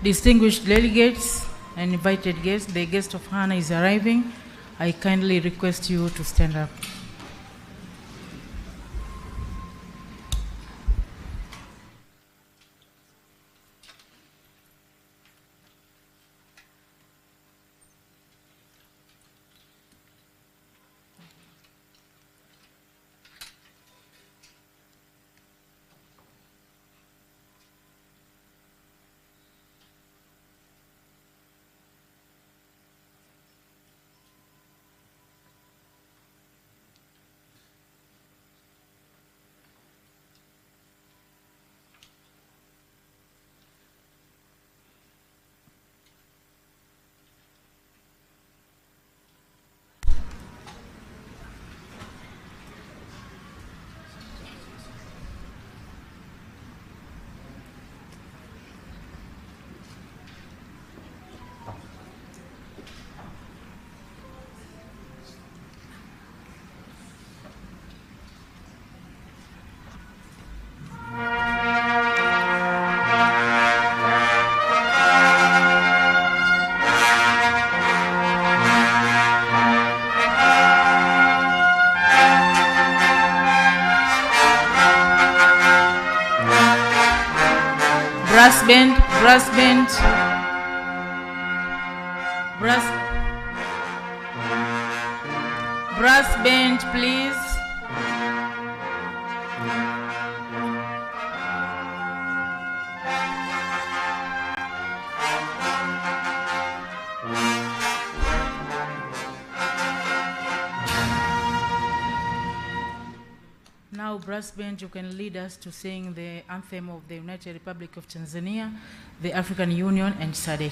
Distinguished delegates and invited guests, the guest of honor is arriving. I kindly request you to stand up. brass band, brass band, brass band, please. Now, brass band, you can lead us to sing the anthem of the United Republic of Tanzania, the African Union, and Sadc.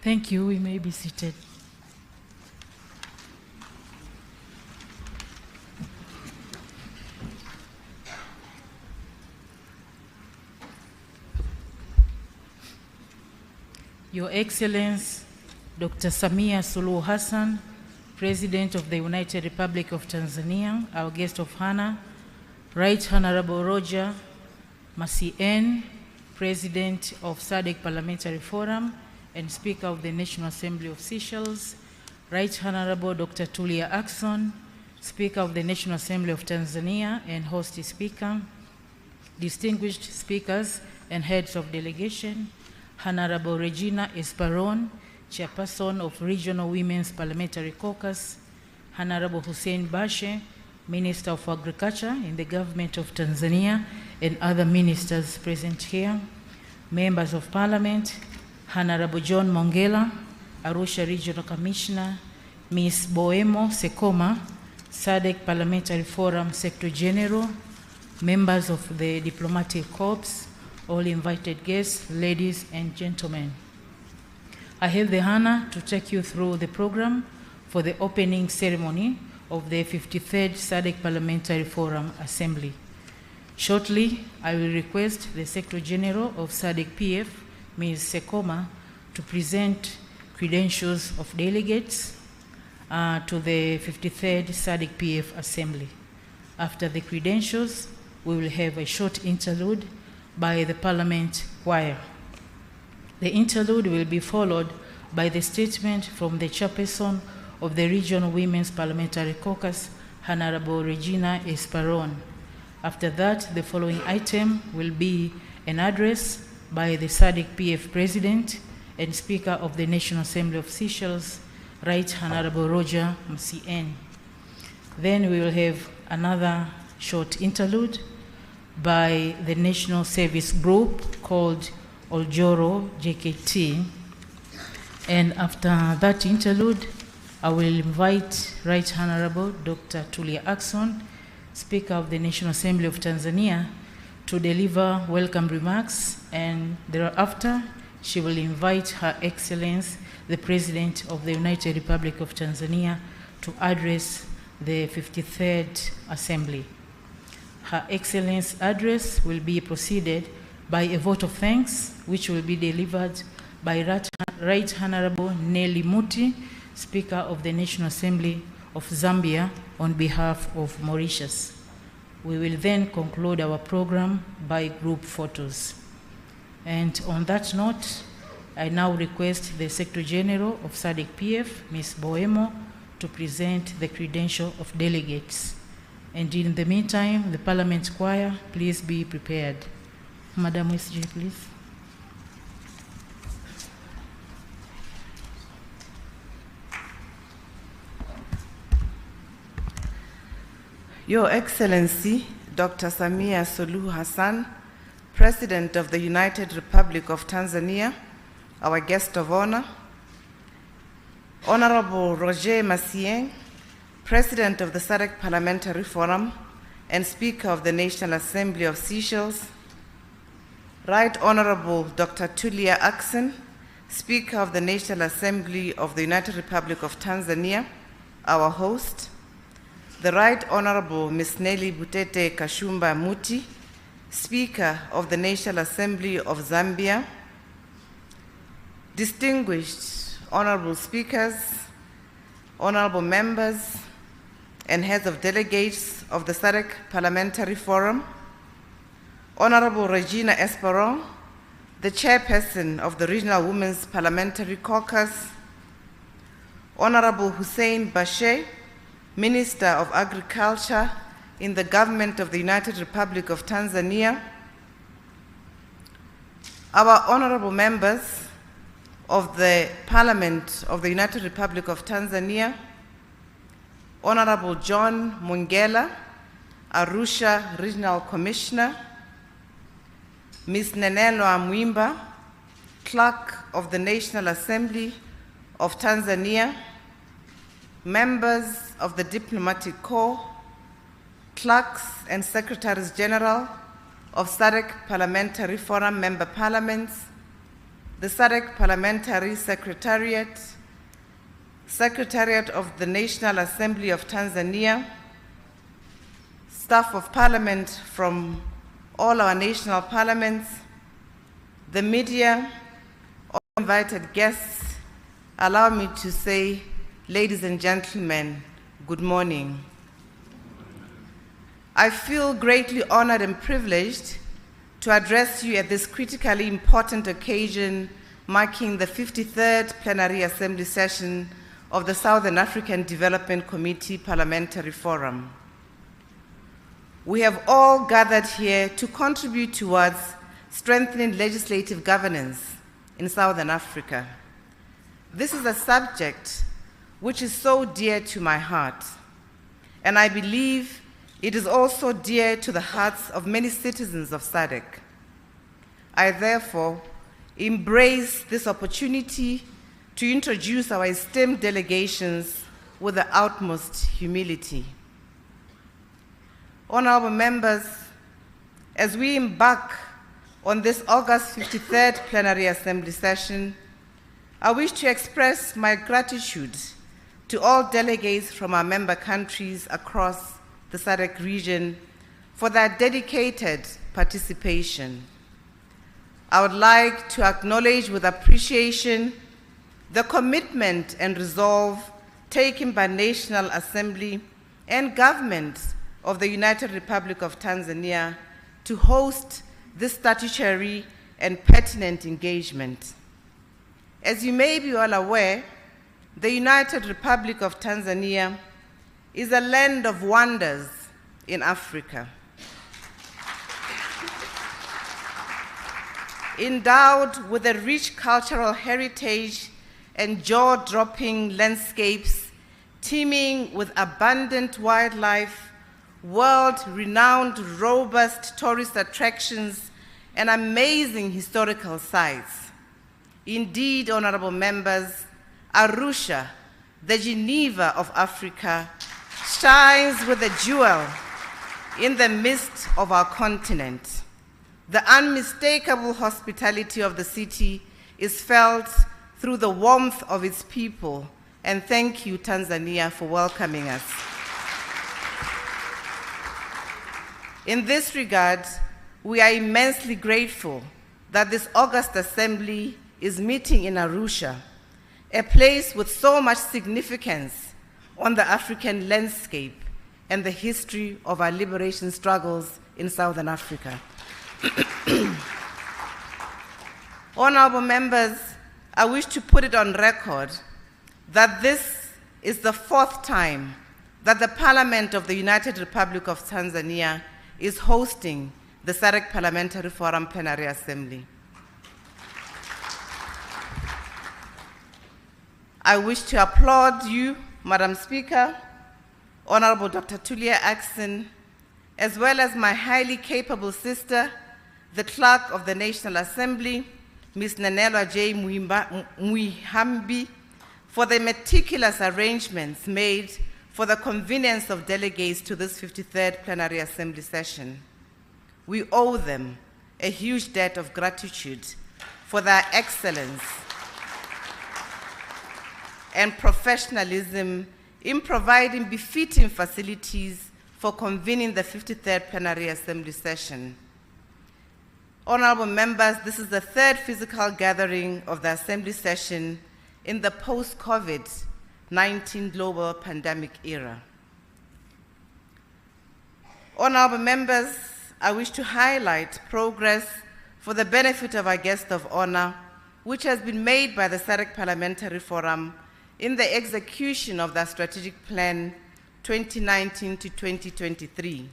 Thank you. We may be seated. Your Excellency, Dr. Samia Suluhu Hassan, President of the United Republic of Tanzania, our guest of honor, Right Honorable Roger Macien, President of Sadc Parliamentary Forum and Speaker of the National Assembly of Seychelles, Right Honorable Dr. Tulia Ackson, Speaker of the National Assembly of Tanzania and host speaker, distinguished speakers and heads of delegation, Honorable Regina Esperon, Chairperson of Regional Women's Parliamentary Caucus, Honorable Hussein Bashe, Minister of Agriculture in the Government of Tanzania, and other ministers present here, Members of Parliament, Honorable John Mongela, Arusha Regional Commissioner, Ms. Boemo Sekoma, Sadc Parliamentary Forum Secretary General, members of the Diplomatic Corps, all invited guests, ladies and gentlemen. I have the honor to take you through the program for the opening ceremony of the 53rd Sadc Parliamentary Forum Assembly. Shortly, I will request the Secretary General of Sadc PF, Ms. Sekoma, to present credentials of delegates to the 53rd Sadc PF Assembly. After the credentials, we will have a short interlude by the Parliament Choir. The interlude will be followed by the statement from the Chairperson of the Regional Women's Parliamentary Caucus, Honorable Regina Esperon. After that, the following item will be an address by the Sadc PF President and Speaker of the National Assembly of Seychelles, Right Honorable Roger Macien. Then we will have another short interlude by the National Service Group called Oljoro JKT. And after that interlude, I will invite Right Honorable Dr. Tulia Ackson, Speaker of the National Assembly of Tanzania, to deliver welcome remarks, and thereafter she will invite Her Excellency, the President of the United Republic of Tanzania, to address the 53rd Assembly. Her Excellency's address will be preceded by a vote of thanks, which will be delivered by Right Honorable Nelly Muti, Speaker of the National Assembly of Zambia, on behalf of Mauritius. We will then conclude our program by group photos. And on that note, I now request the Secretary General of Sadc PF, Ms. Boemo, to present the credential of delegates. And in the meantime, the Parliament Choir, please be prepared. Madam SG, please. Your Excellency, Dr. Samia Suluhu Hassan, President of the United Republic of Tanzania, our guest of honor, Honorable Roger Macien, President of the Sadc Parliamentary Forum and Speaker of the National Assembly of Seychelles, Right Honorable Dr. Tulia Ackson, Speaker of the National Assembly of the United Republic of Tanzania, our host, the Right Honorable Ms. Nelly Butete Kashumba Muti, Speaker of the National Assembly of Zambia, distinguished honorable speakers, honorable members, and heads of delegates of the Sadc Parliamentary Forum, Honorable Regina Esperon, the Chairperson of the Regional Women's Parliamentary Caucus, Honorable Hussein Bashe, Minister of Agriculture in the Government of the United Republic of Tanzania, our honorable members of the Parliament of the United Republic of Tanzania, Honorable John Mongela, Arusha Regional Commissioner, Ms. Nenelo Amwimba, Clerk of the National Assembly of Tanzania, members of the Diplomatic Corps, clerks and secretaries general of Sadc Parliamentary Forum member parliaments, the Sadc Parliamentary Secretariat, Secretariat of the National Assembly of Tanzania, staff of parliament from all our national parliaments, the media, Invited guests, allow me to say, ladies and gentlemen, good morning. I feel greatly honored and privileged to address you at this critically important occasion marking the 53rd Plenary Assembly Session of the Southern African Development Committee Parliamentary Forum. We have all gathered here to contribute towards strengthening legislative governance in Southern Africa. This is a subject which is so dear to my heart, and I believe it is also dear to the hearts of many citizens of SADC. I therefore embrace this opportunity to introduce our esteemed delegations with the utmost humility. Honorable members, as we embark on this August 53rd Plenary Assembly Session, I wish to express my gratitude to all delegates from our member countries across the SADC region for their dedicated participation. I would like to acknowledge with appreciation the commitment and resolve taken by National Assembly and government of the United Republic of Tanzania to host this statutory and pertinent engagement. As you may be all aware, the United Republic of Tanzania is a land of wonders in Africa. Endowed with a rich cultural heritage and jaw-dropping landscapes, teeming with abundant wildlife, world-renowned robust tourist attractions, and amazing historical sites. Indeed, honorable members, Arusha, the Geneva of Africa, shines with a jewel in the midst of our continent. The unmistakable hospitality of the city is felt through the warmth of its people, and thank you, Tanzania, for welcoming us. In this regard, we are immensely grateful that this August Assembly is meeting in Arusha, a place with so much significance on the African landscape and the history of our liberation struggles in Southern Africa. Honorable members, I wish to put it on record that this is the 4th time that the Parliament of the United Republic of Tanzania is hosting the SADC Parliamentary Forum Plenary Assembly. I wish to applaud you, Madam Speaker, Honorable Dr. Tulia Ackson, as well as my highly capable sister, the Clerk of the National Assembly, Ms. Nanelwa J. Muihambi, for the meticulous arrangements made for the convenience of delegates to this 53rd Plenary Assembly session. We owe them a huge debt of gratitude for their excellence and professionalism in providing befitting facilities for convening the 53rd Plenary Assembly session. Honorable members, this is the 3rd physical gathering of the Assembly session in the post-COVID-19 global pandemic era. Honorable members, I wish to highlight progress for the benefit of our guest of honor, which has been made by the SADC Parliamentary Forum in the execution of the Strategic Plan 2019 to 2023.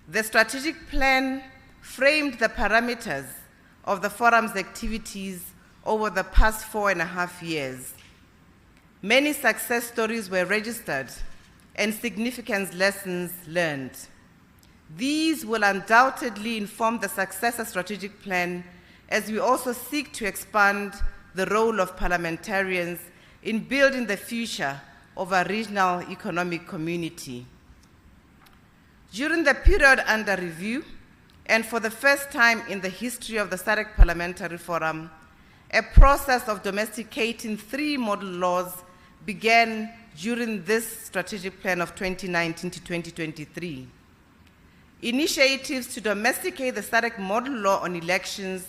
The strategic plan framed the parameters of the forum's activities over the past 4.5 years. Many success stories were registered and significant lessons learned. These will undoubtedly inform the successor strategic plan as we also seek to expand the role of parliamentarians in building the future of our regional economic community. During the period under review, and for the first time in the history of the SADC Parliamentary Forum, a process of domesticating 3 model laws began during this strategic plan of 2019 to 2023. Initiatives to domesticate the SADC model law on elections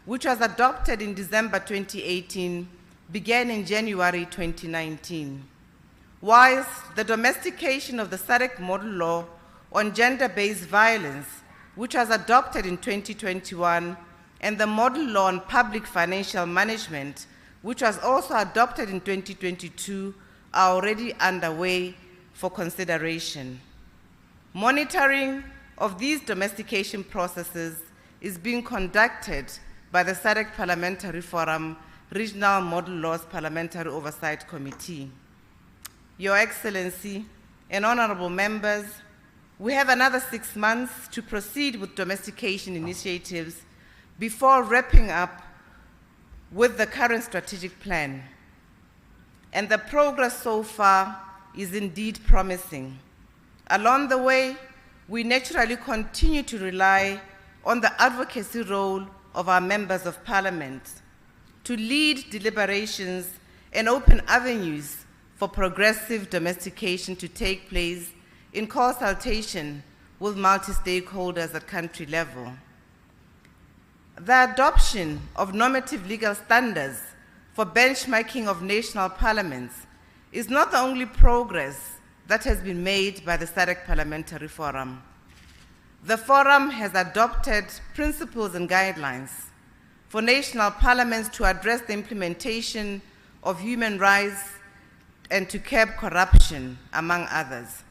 which was adopted in December 2018, began in January 2019. Whilst the domestication of the Sadc model law on gender-based violence, which was adopted in 2021, and the model law on public financial management, which was also adopted in 2022, are already underway for consideration. Monitoring of these domestication processes is being conducted by the Sadc Parliamentary Forum Regional Model Laws Parliamentary Oversight Committee. Your Excellency and honorable members, we have another 6 months to proceed with domestication initiatives before wrapping up with the current strategic plan. And the progress so far is indeed promising. Along the way, we naturally continue to rely on the advocacy role of our members of parliament to lead deliberations and open avenues for progressive domestication to take place in consultation with multi-stakeholders at country level. The adoption of normative legal standards for benchmarking of national parliaments is not the only progress that has been made by the Sadc Parliamentary Forum. The Forum has adopted principles and guidelines for national parliaments to address the implementation of human rights and to curb corruption, among others.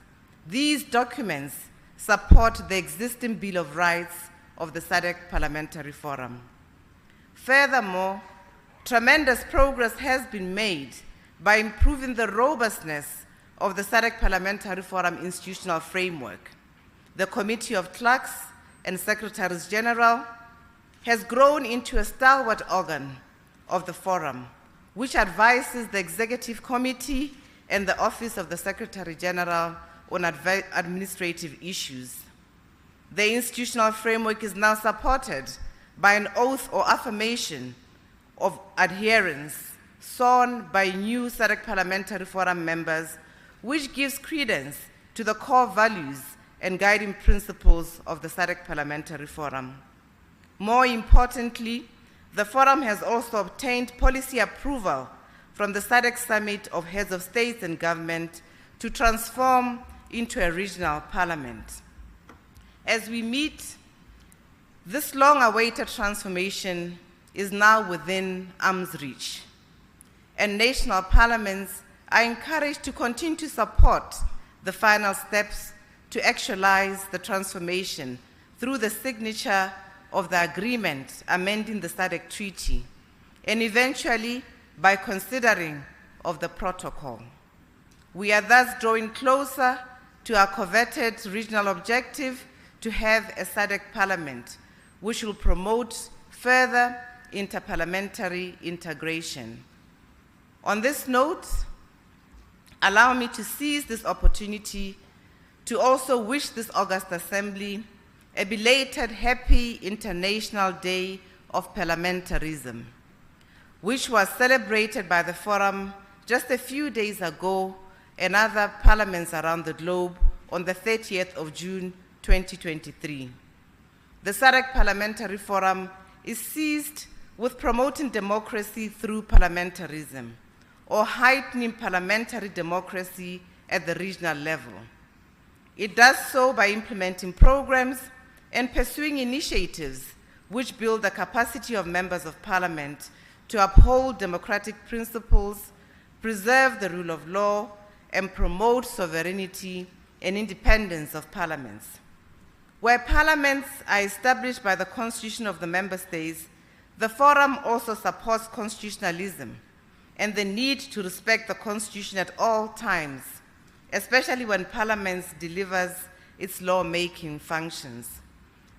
These documents support the existing Bill of Rights of the Sadc Parliamentary Forum. Furthermore, tremendous progress has been made by improving the robustness of the Sadc Parliamentary Forum institutional framework. The Committee of Clerks and Secretaries General has grown into a stalwart organ of the Forum, which advises the Executive Committee and the Office of the Secretary General on administrative issues. The institutional framework is now supported by an oath or affirmation of adherence sworn by new Sadc Parliamentary Forum members, which gives credence to the core values and guiding principles of the Sadc Parliamentary Forum. More importantly, the Forum has also obtained policy approval from the Sadc Summit of Heads of States and Government to transform into a regional parliament. As we meet, this long-awaited transformation is now within arm's reach, and national parliaments are encouraged to continue to support the final steps to actualize the transformation through the signature of the agreement amending the Sadc Treaty, and eventually by considering of the protocol. We are thus drawing closer to our coveted regional objective to have a Sadc parliament, which will promote further interparliamentary integration. On this note, allow me to seize this opportunity to also wish this August Assembly a belated Happy International Day of Parliamentarism, which was celebrated by the Forum just a few days ago and other parliaments around the globe on the 30th of June 2023. The Sadc Parliamentary Forum is seized with promoting democracy through parliamentarism, or heightening parliamentary democracy at the regional level. It does so by implementing programs and pursuing initiatives which build the capacity of members of parliament to uphold democratic principles, preserve the rule of law, and promote sovereignty and independence of parliaments. Where parliaments are established by the constitution of the member states, the Forum also supports constitutionalism and the need to respect the constitution at all times, especially when parliament delivers its lawmaking functions.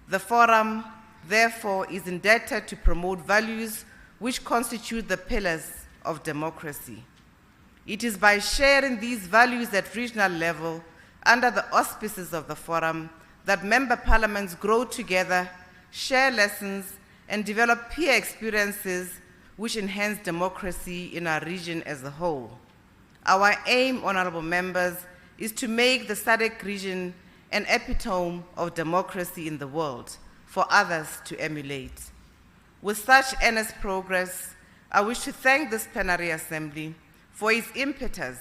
The Forum, therefore, is indebted to promote values which constitute the pillars of democracy. It is by sharing these values at regional level under the auspices of the Forum that member parliaments grow together, share lessons, and develop peer experiences which enhance democracy in our region as a whole. Our aim, honorable members, is to make the Sadc region an epitome of democracy in the world for others to emulate. With such earnest progress, I wish to thank this plenary assembly for its impetus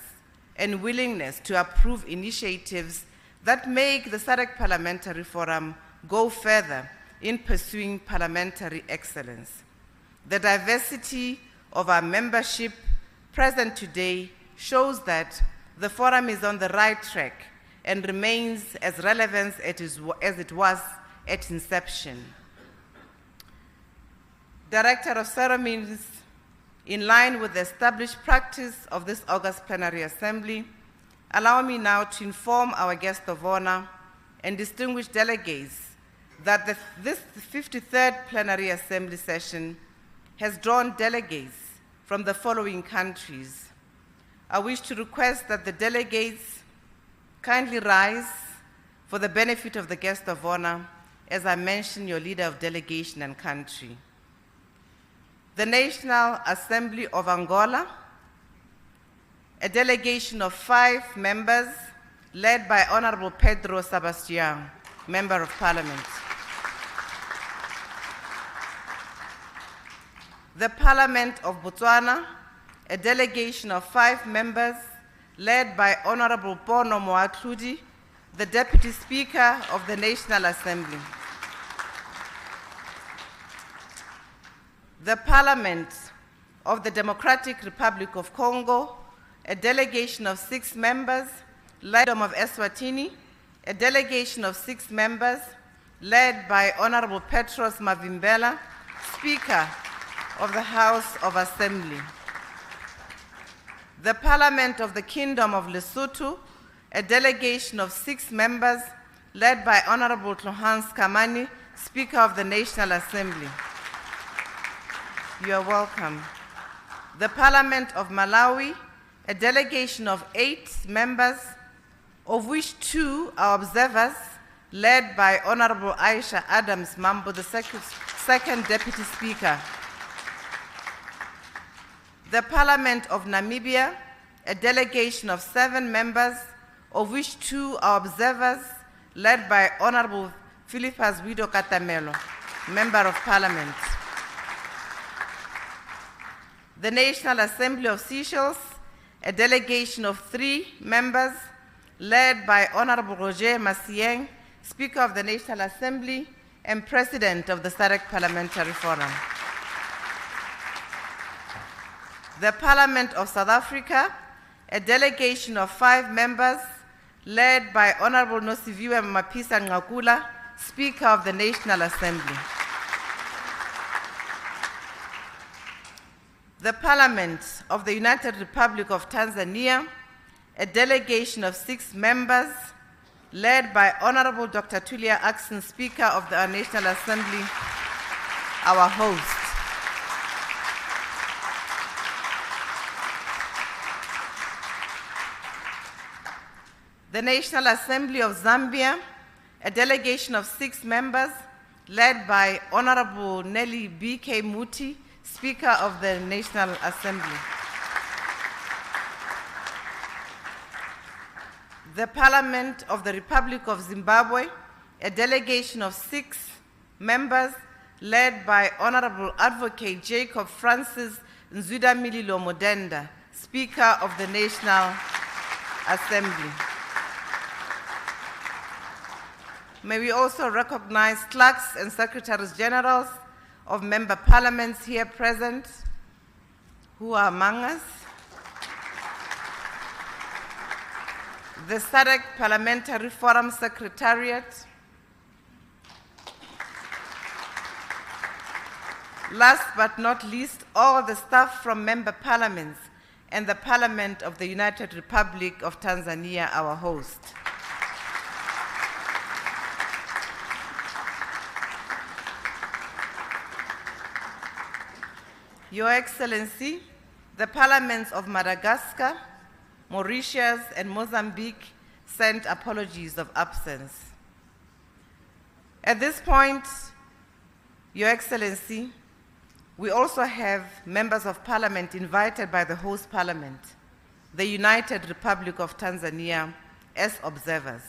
and willingness to approve initiatives that make the SADC Parliamentary Forum go further in pursuing parliamentary excellence. The diversity of our membership present today shows that the forum is on the right track and remains as relevant as it was at inception. Director of Ceremonies, in line with the established practice of this August Plenary Assembly, allow me now to inform our guest of honor and distinguished delegates that this 53rd Plenary Assembly session has drawn delegates from the following countries. I wish to request that the delegates kindly rise for the benefit of the guest of honor as I mention your leader of delegation and country. The National Assembly of Angola, a delegation of 5 members led by Honorable Pedro Sebastian, Member of Parliament. The Parliament of Botswana, a delegation of 5 members led by Honorable Pono Moatludi, the Deputy Speaker of the National Assembly. The Parliament of the Democratic Republic of Congo, a delegation of 6 members led by Eswatini, a delegation of 6 members led by Honorable Petros Mavimbela, Speaker of the House of Assembly. The Parliament of the Kingdom of Lesotho, a delegation of 6 members led by Honorable Tlohans Kamani, Speaker of the National Assembly. You are welcome. The Parliament of Malawi, a delegation of 8 members, of which 2 are observers, led by Honorable Aisha Adams Mambo, the second Deputy Speaker. The Parliament of Namibia, a delegation of 7 members, of which 2 are observers, led by Honorable Philippus Wido Katamelo, Member of Parliament. The National Assembly of Seychelles, a delegation of 3 members, led by Honorable Roger Massieng, Speaker of the National Assembly and President of the SADC Parliamentary Forum. The Parliament of South Africa, a delegation of 5 members, led by Honorable Nosiviwe Mapisa Ngakula, Speaker of the National Assembly. The Parliament of the United Republic of Tanzania, a delegation of 6 members, led by Honorable Dr. Tulia Ackson, Speaker of the National Assembly, our host. The National Assembly of Zambia, a delegation of 6 members, led by Honorable Nelly B.K. Muti, Speaker of the National Assembly. The Parliament of the Republic of Zimbabwe, a delegation of 6 members, led by Honorable Advocate Jacob Francis Nzwidamililo Modenda, Speaker of the National Assembly. May we also recognize clerks and secretaries generals of member parliaments here present who are among us. The SADC Parliamentary Forum Secretariat. Last but not least, all the staff from member parliaments and the Parliament of the United Republic of Tanzania, our host. Your Excellency, the parliaments of Madagascar, Mauritius, and Mozambique send apologies of absence. At this point, Your Excellency, we also have members of parliament invited by the host parliament, the United Republic of Tanzania, as observers.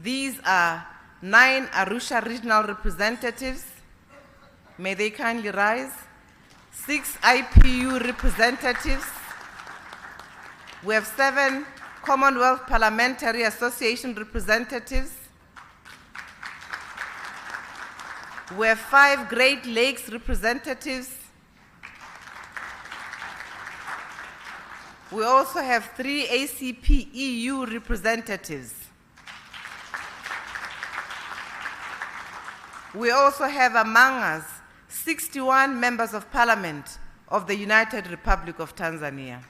These are 9 Arusha regional representatives, May they kindly rise. 6 IPU representatives. We have 7 Commonwealth Parliamentary Association representatives. We have 5 Great Lakes representatives. We also have 3 ACP EU representatives. We also have among us 61 members of parliament of the United Republic of Tanzania.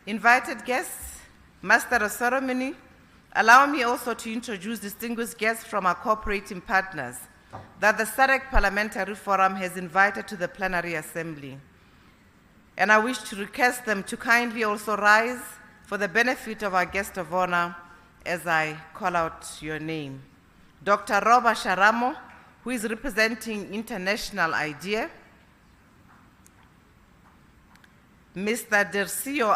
Invited guests, Master of Ceremony, allow me also to introduce distinguished guests from our cooperating partners that the Sadc Parliamentary Forum has invited to the plenary assembly. And I wish to request them to kindly also rise for the benefit of our guest of honor as I call out your name. Dr. Roba Sharamo, who is representing International IDEA. Mr. Dercio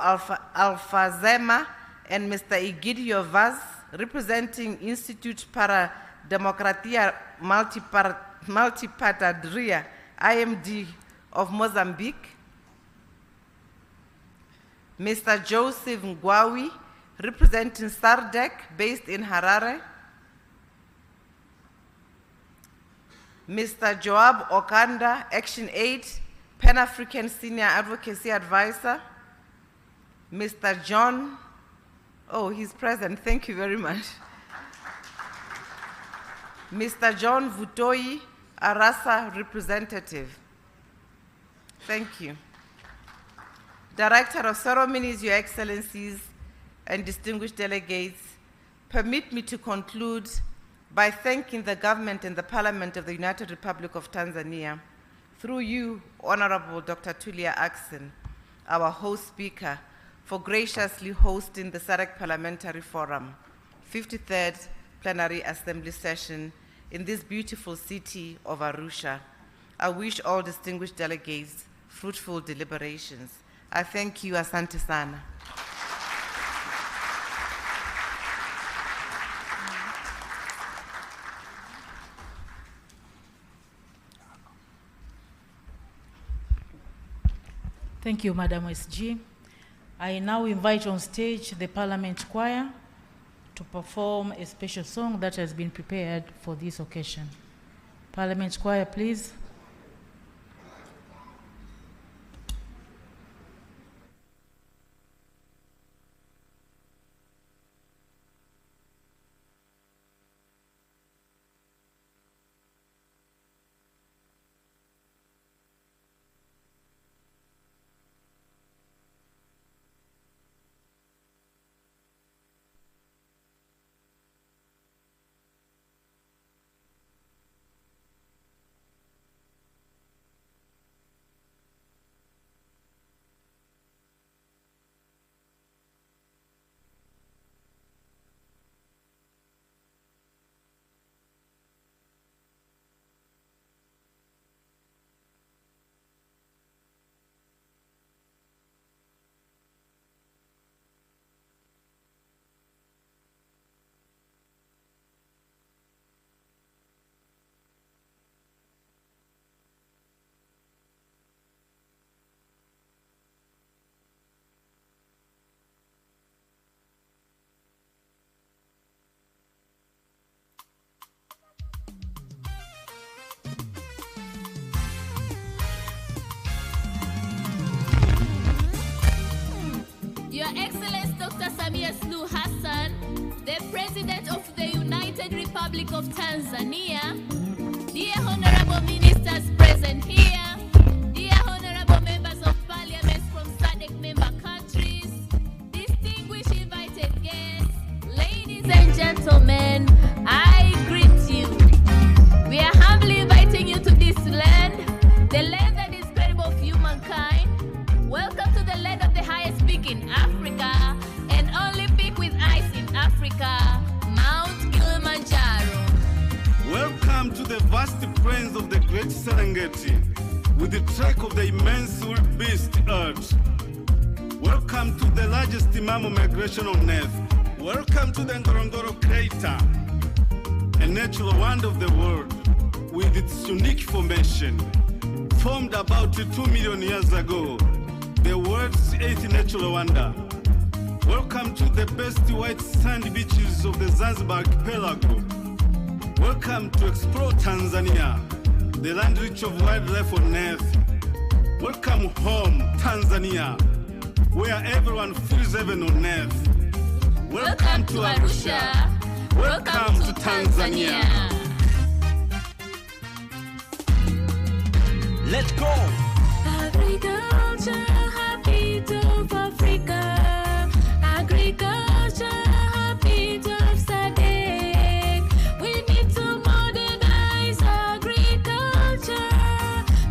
Alfazema and Mr. Egidio Vaz, representing Institute para Democracia Multipartidariya, IMD of Mozambique. Mr. Joseph Ngwawi, representing Sadc, based in Harare. Mr. Joab Okanda, Action Aid, Pan-African Senior Advocacy Advisor. Mr. John, oh, he's present, thank you very much. Mr. John Vutoi, Arasa representative. Thank you. Director of Ceremonies, Your Excellencies, and distinguished delegates, permit me to conclude by thanking the government and the Parliament of the United Republic of Tanzania, through you, Honorable Dr. Tulia Ackson, our host speaker, for graciously hosting the Sadc Parliamentary Forum, 53rd Plenary Assembly Session in this beautiful city of Arusha. I wish all distinguished delegates fruitful deliberations. I thank you, asante sana. Thank you, Madam SG. I now invite on stage the Parliament Choir to perform a special song that has been prepared for this occasion. Parliament Choir, please. Your Excellency Dr. Samia Suluhu Hassan, the President of the United Republic of Tanzania, dear Honorable Ministers present here, dear Honorable Members of Parliament from Sadc member countries, distinguished invited guests, ladies and gentlemen, I greet you. We are humbly inviting you to this land, the land that is credible of humankind. Welcome to the land of the highest peak in Africa and only peak with ice in Africa, Mount Kilimanjaro. Welcome to the vast plains of the great Serengeti with the track of the immense wildebeest earth. Welcome to the largest mammal migration on Earth. Welcome to the Ngorongoro Crater, a natural wonder of the world with its unique formation. Formed about 2 million years ago, the world's 8th natural wonder. Welcome to the best white sand beaches of the Zanzibar archipelago. Welcome to explore Tanzania, the land rich of wildlife on Earth. Welcome home, Tanzania, where everyone feels heaven on Earth. Welcome to Arusha. Welcome to Tanzania. Let's go! Agriculture, heartbeat of Africa. Agriculture, heartbeat of Sadc. We need to modernize agriculture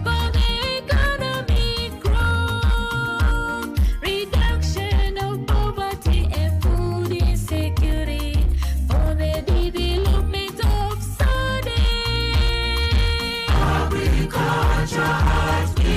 for the economic growth, reduction of poverty and food insecurity, for the development of Sadc. Agriculture, heartbeat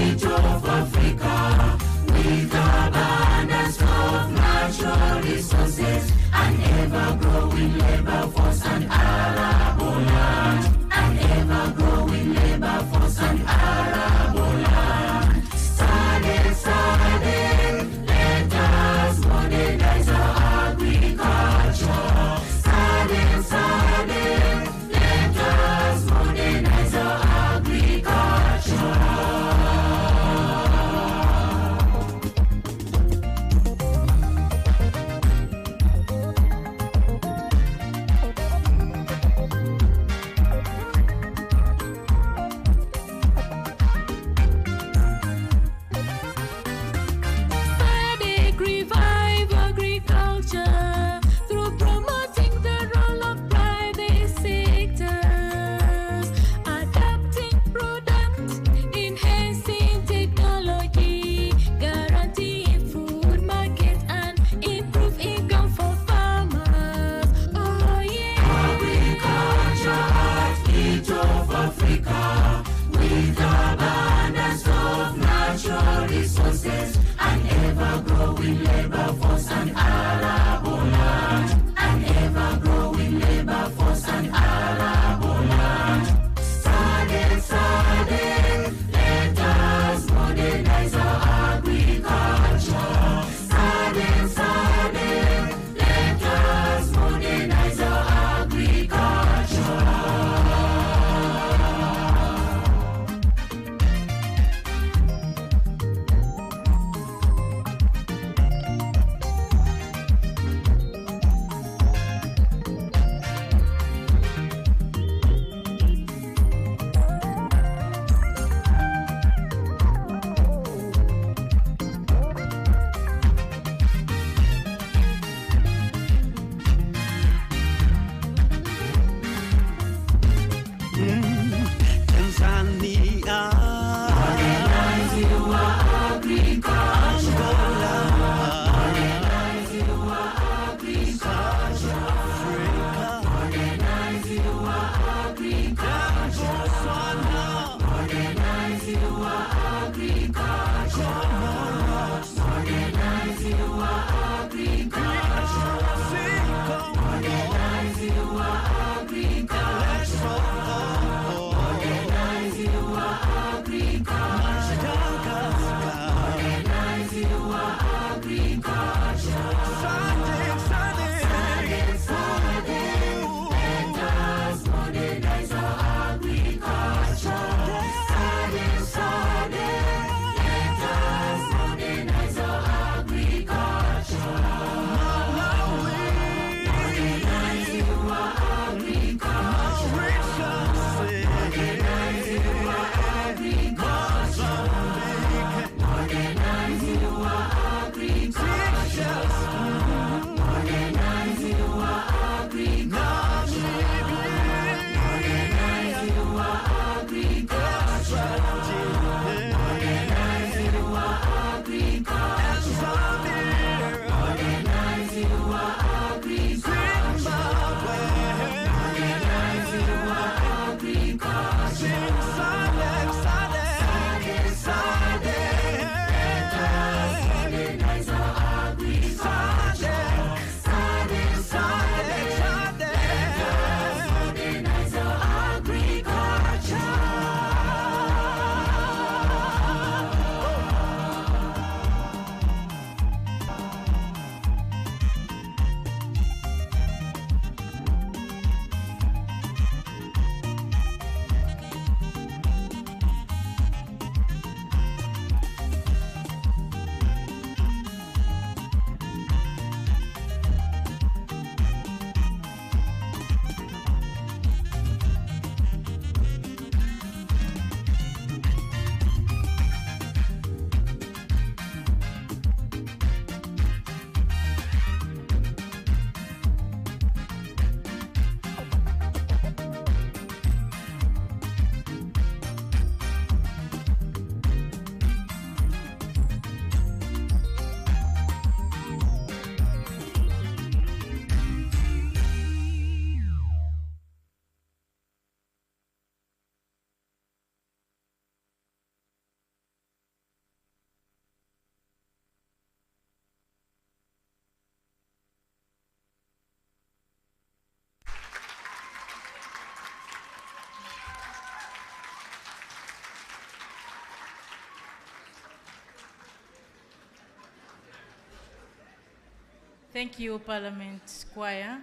Thank you, Parliament Choir.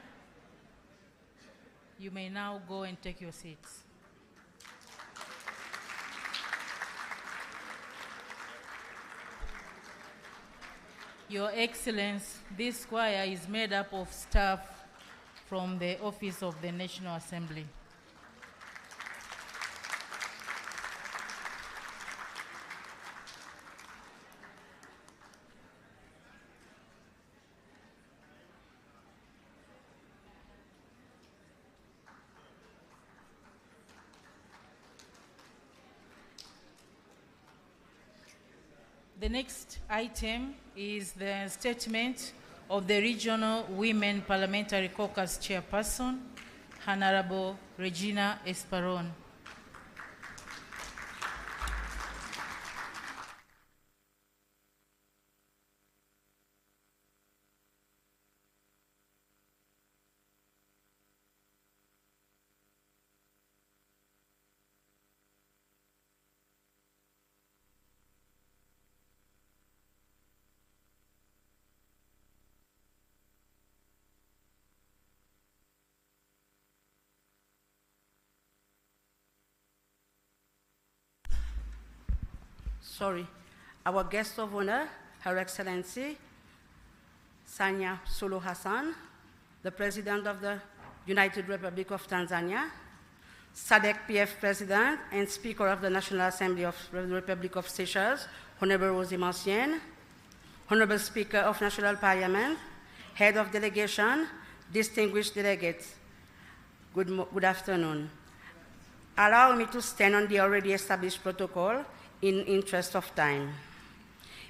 You may now go and take your seats. Your Excellence, this choir is made up of staff from the Office of the National Assembly. The next item is the statement of the Regional Women Parliamentary Caucus Chairperson, Honorable Regina Esperon. Our guest of honor, Her Excellency Samia Suluhu Hassan, the President of the United Republic of Tanzania, Sadc PF President and Speaker of the National Assembly of the Republic of Seychelles, Honorable Rosie Mancien, Honorable Speaker of National Parliament, Head of Delegation, distinguished delegates, good afternoon. Allow me to stand on the already established protocol in interest of time.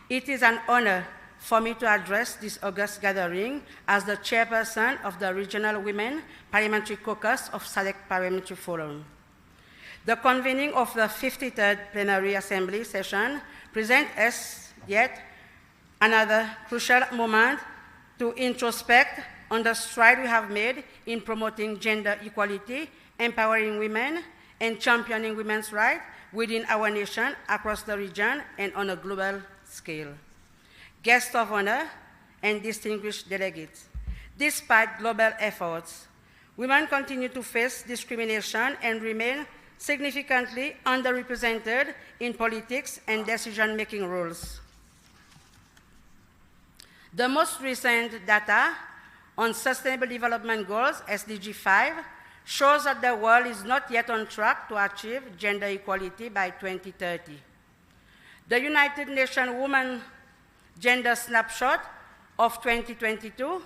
It is an honor for me to address this august gathering as the chairperson of the Regional Women Parliamentary Caucus of Sadc Parliamentary Forum. The convening of the 53rd Plenary Assembly session presents us yet another crucial moment to introspect on the stride we have made in promoting gender equality, empowering women, and championing women's rights within our nation, across the region, and on a global scale. Guests of honor and distinguished delegates, despite global efforts, women continue to face discrimination and remain significantly underrepresented in politics and decision-making roles. The most recent data on Sustainable Development Goals, SDG 5, shows that the world is not yet on track to achieve gender equality by 2030. The United Nations Women Gender Snapshot of 2022,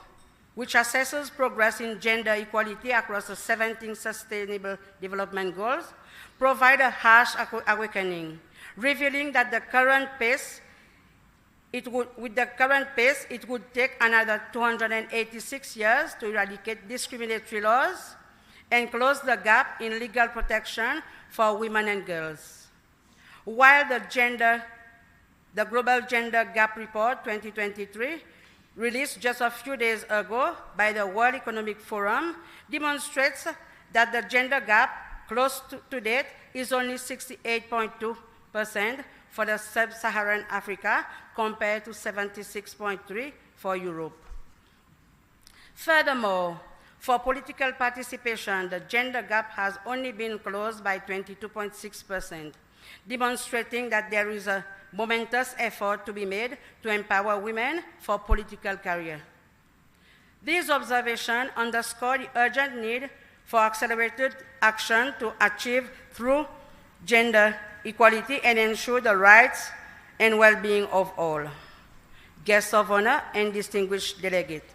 which assesses progress in gender equality across the 17 Sustainable Development Goals, provide a harsh awakening, revealing that with the current pace, it would take another 286 years to eradicate discriminatory laws and close the gap in legal protection for women and girls. While the Global Gender Gap Report 2023, released just a few days ago by the World Economic Forum, demonstrates that the gender gap close to date is only 68.2% for the sub-Saharan Africa compared to 76.3% for Europe. Furthermore, for political participation, the gender gap has only been closed by 22.6%, demonstrating that there is a momentous effort to be made to empower women for political career. These observations underscore the urgent need for accelerated action to achieve true gender equality and ensure the rights and well-being of all. Guests of honor and distinguished delegates.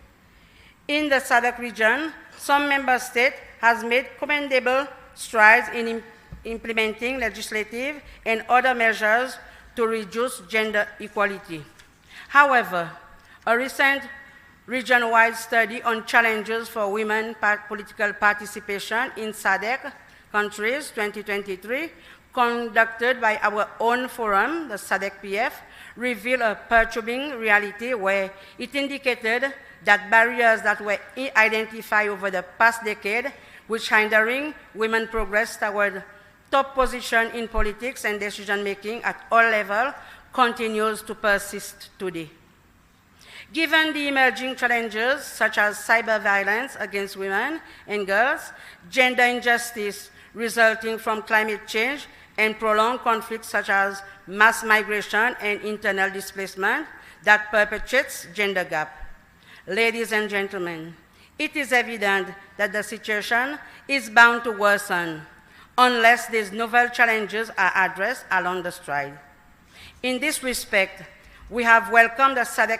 In the Sadc region, some member states have made commendable strides in implementing legislative and other measures to reduce gender equality. However, a recent region-wide study on challenges for women political participation in Sadc countries 2023, conducted by our own forum, the Sadc PF, revealed a perturbing reality where it indicated that barriers that were identified over the past decade, which are hindering women's progress toward top position in politics and decision-making at all levels, continues to persist today. Given the emerging challenges such as cyber violence against women and girls, gender injustice resulting from climate change, and prolonged conflicts such as mass migration and internal displacement that perpetuates gender gap. Ladies and gentlemen, it is evident that the situation is bound to worsen unless these novel challenges are addressed along the stride. In this respect, we have welcomed the Sadc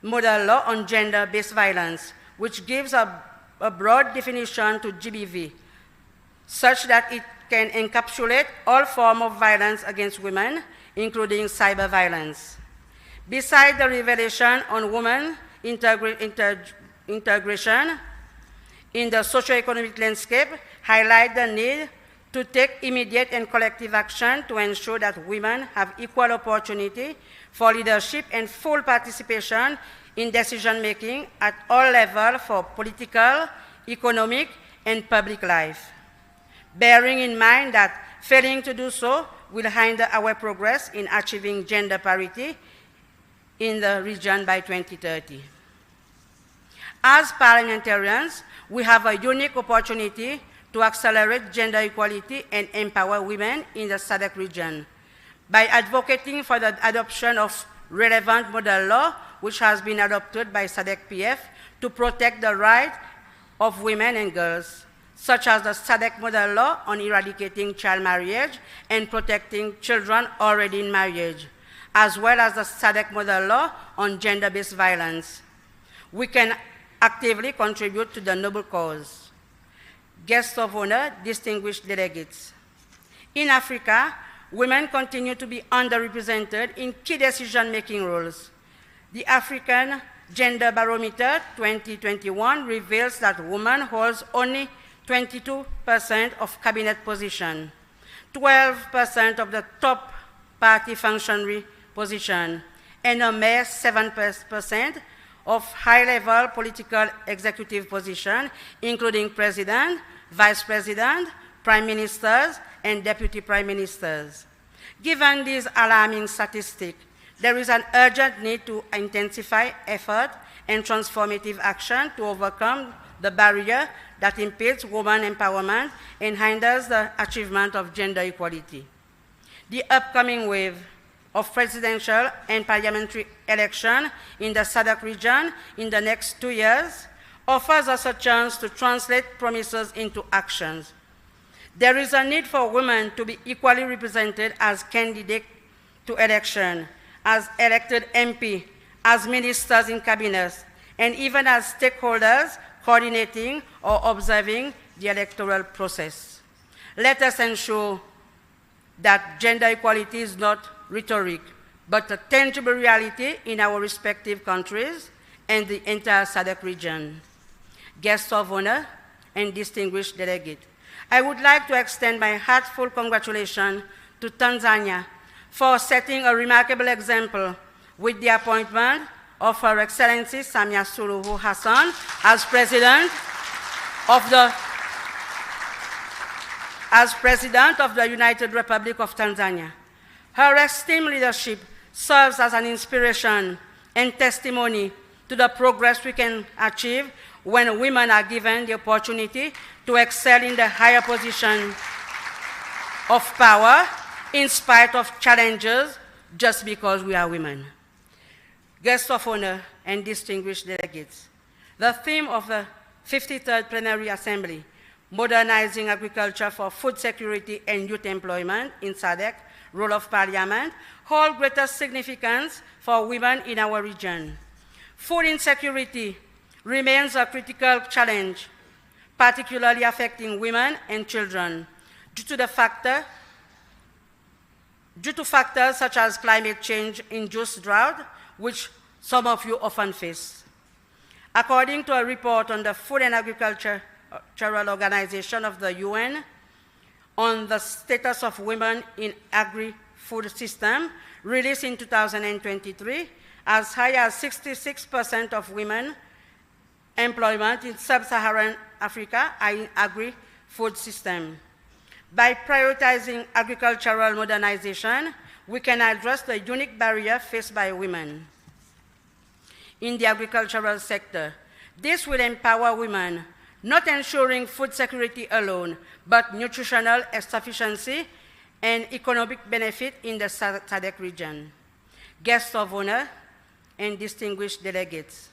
model law on gender-based violence, which gives a broad definition to GBV, such that it can encapsulate all forms of violence against women, including cyber violence. Besides the revelation on women integration in the socioeconomic landscape, highlight the need to take immediate and collective action to ensure that women have equal opportunity for leadership and full participation in decision-making at all levels for political, economic, and public life. Bearing in mind that failing to do so will hinder our progress in achieving gender parity in the region by 2030. As parliamentarians, we have a unique opportunity to accelerate gender equality and empower women in the Sadc region by advocating for the adoption of relevant model law, which has been adopted by Sadc-PF to protect the rights of women and girls, such as the Sadc model law on eradicating child marriage and protecting children already in marriage, as well as the Sadc model law on gender-based violence. We can actively contribute to the noble cause. Guests of honor, distinguished delegates. In Africa, women continue to be underrepresented in key decision-making roles. The African Gender Barometer 2021 reveals that women hold only 22% of cabinet positions, 12% of the top party functionary positions, and a mere 7% of high-level political executive positions, including president, vice president, prime ministers, and deputy prime ministers. Given these alarming statistics, there is an urgent need to intensify effort and transformative action to overcome the barrier that impedes women empowerment and hinders the achievement of gender equality. The upcoming wave of presidential and parliamentary elections in the Sadc region in the next 2 years offers us a chance to translate promises into actions. There is a need for women to be equally represented as candidates to election, as elected MP, as ministers in cabinets, and even as stakeholders coordinating or observing the electoral process. Let us ensure that gender equality is not rhetoric, but a tangible reality in our respective countries and the entire Sadc region. Guests of honor and distinguished delegates, I would like to extend my heartfelt congratulations to Tanzania for setting a remarkable example with the appointment of Her Excellency Samia Suluhu Hassan as President of the United Republic of Tanzania. Her esteemed leadership serves as an inspiration and testimony to the progress we can achieve when women are given the opportunity to excel in the higher position of power in spite of challenges just because we are women. Guests of honor and distinguished delegates, the theme of the 53rd Plenary Assembly, Modernizing Agriculture for Food Security and Youth Employment in Sadc, Role of Parliament, hold greater significance for women in our region. Food insecurity remains a critical challenge, particularly affecting women and children, due to factors such as climate change-induced drought, which some of you often face. According to a report on the Food and Agricultural Organization of the UN on the status of women in agri-food system, released in 2023, as high as 66% of women employment in sub-Saharan Africa are in agri-food system. By prioritizing agricultural modernization, we can address the unique barrier faced by women. in the agricultural sector. This will empower women, not ensuring food security alone, but nutritional sufficiency and economic benefit in the Sadc region. Guests of honor and distinguished delegates.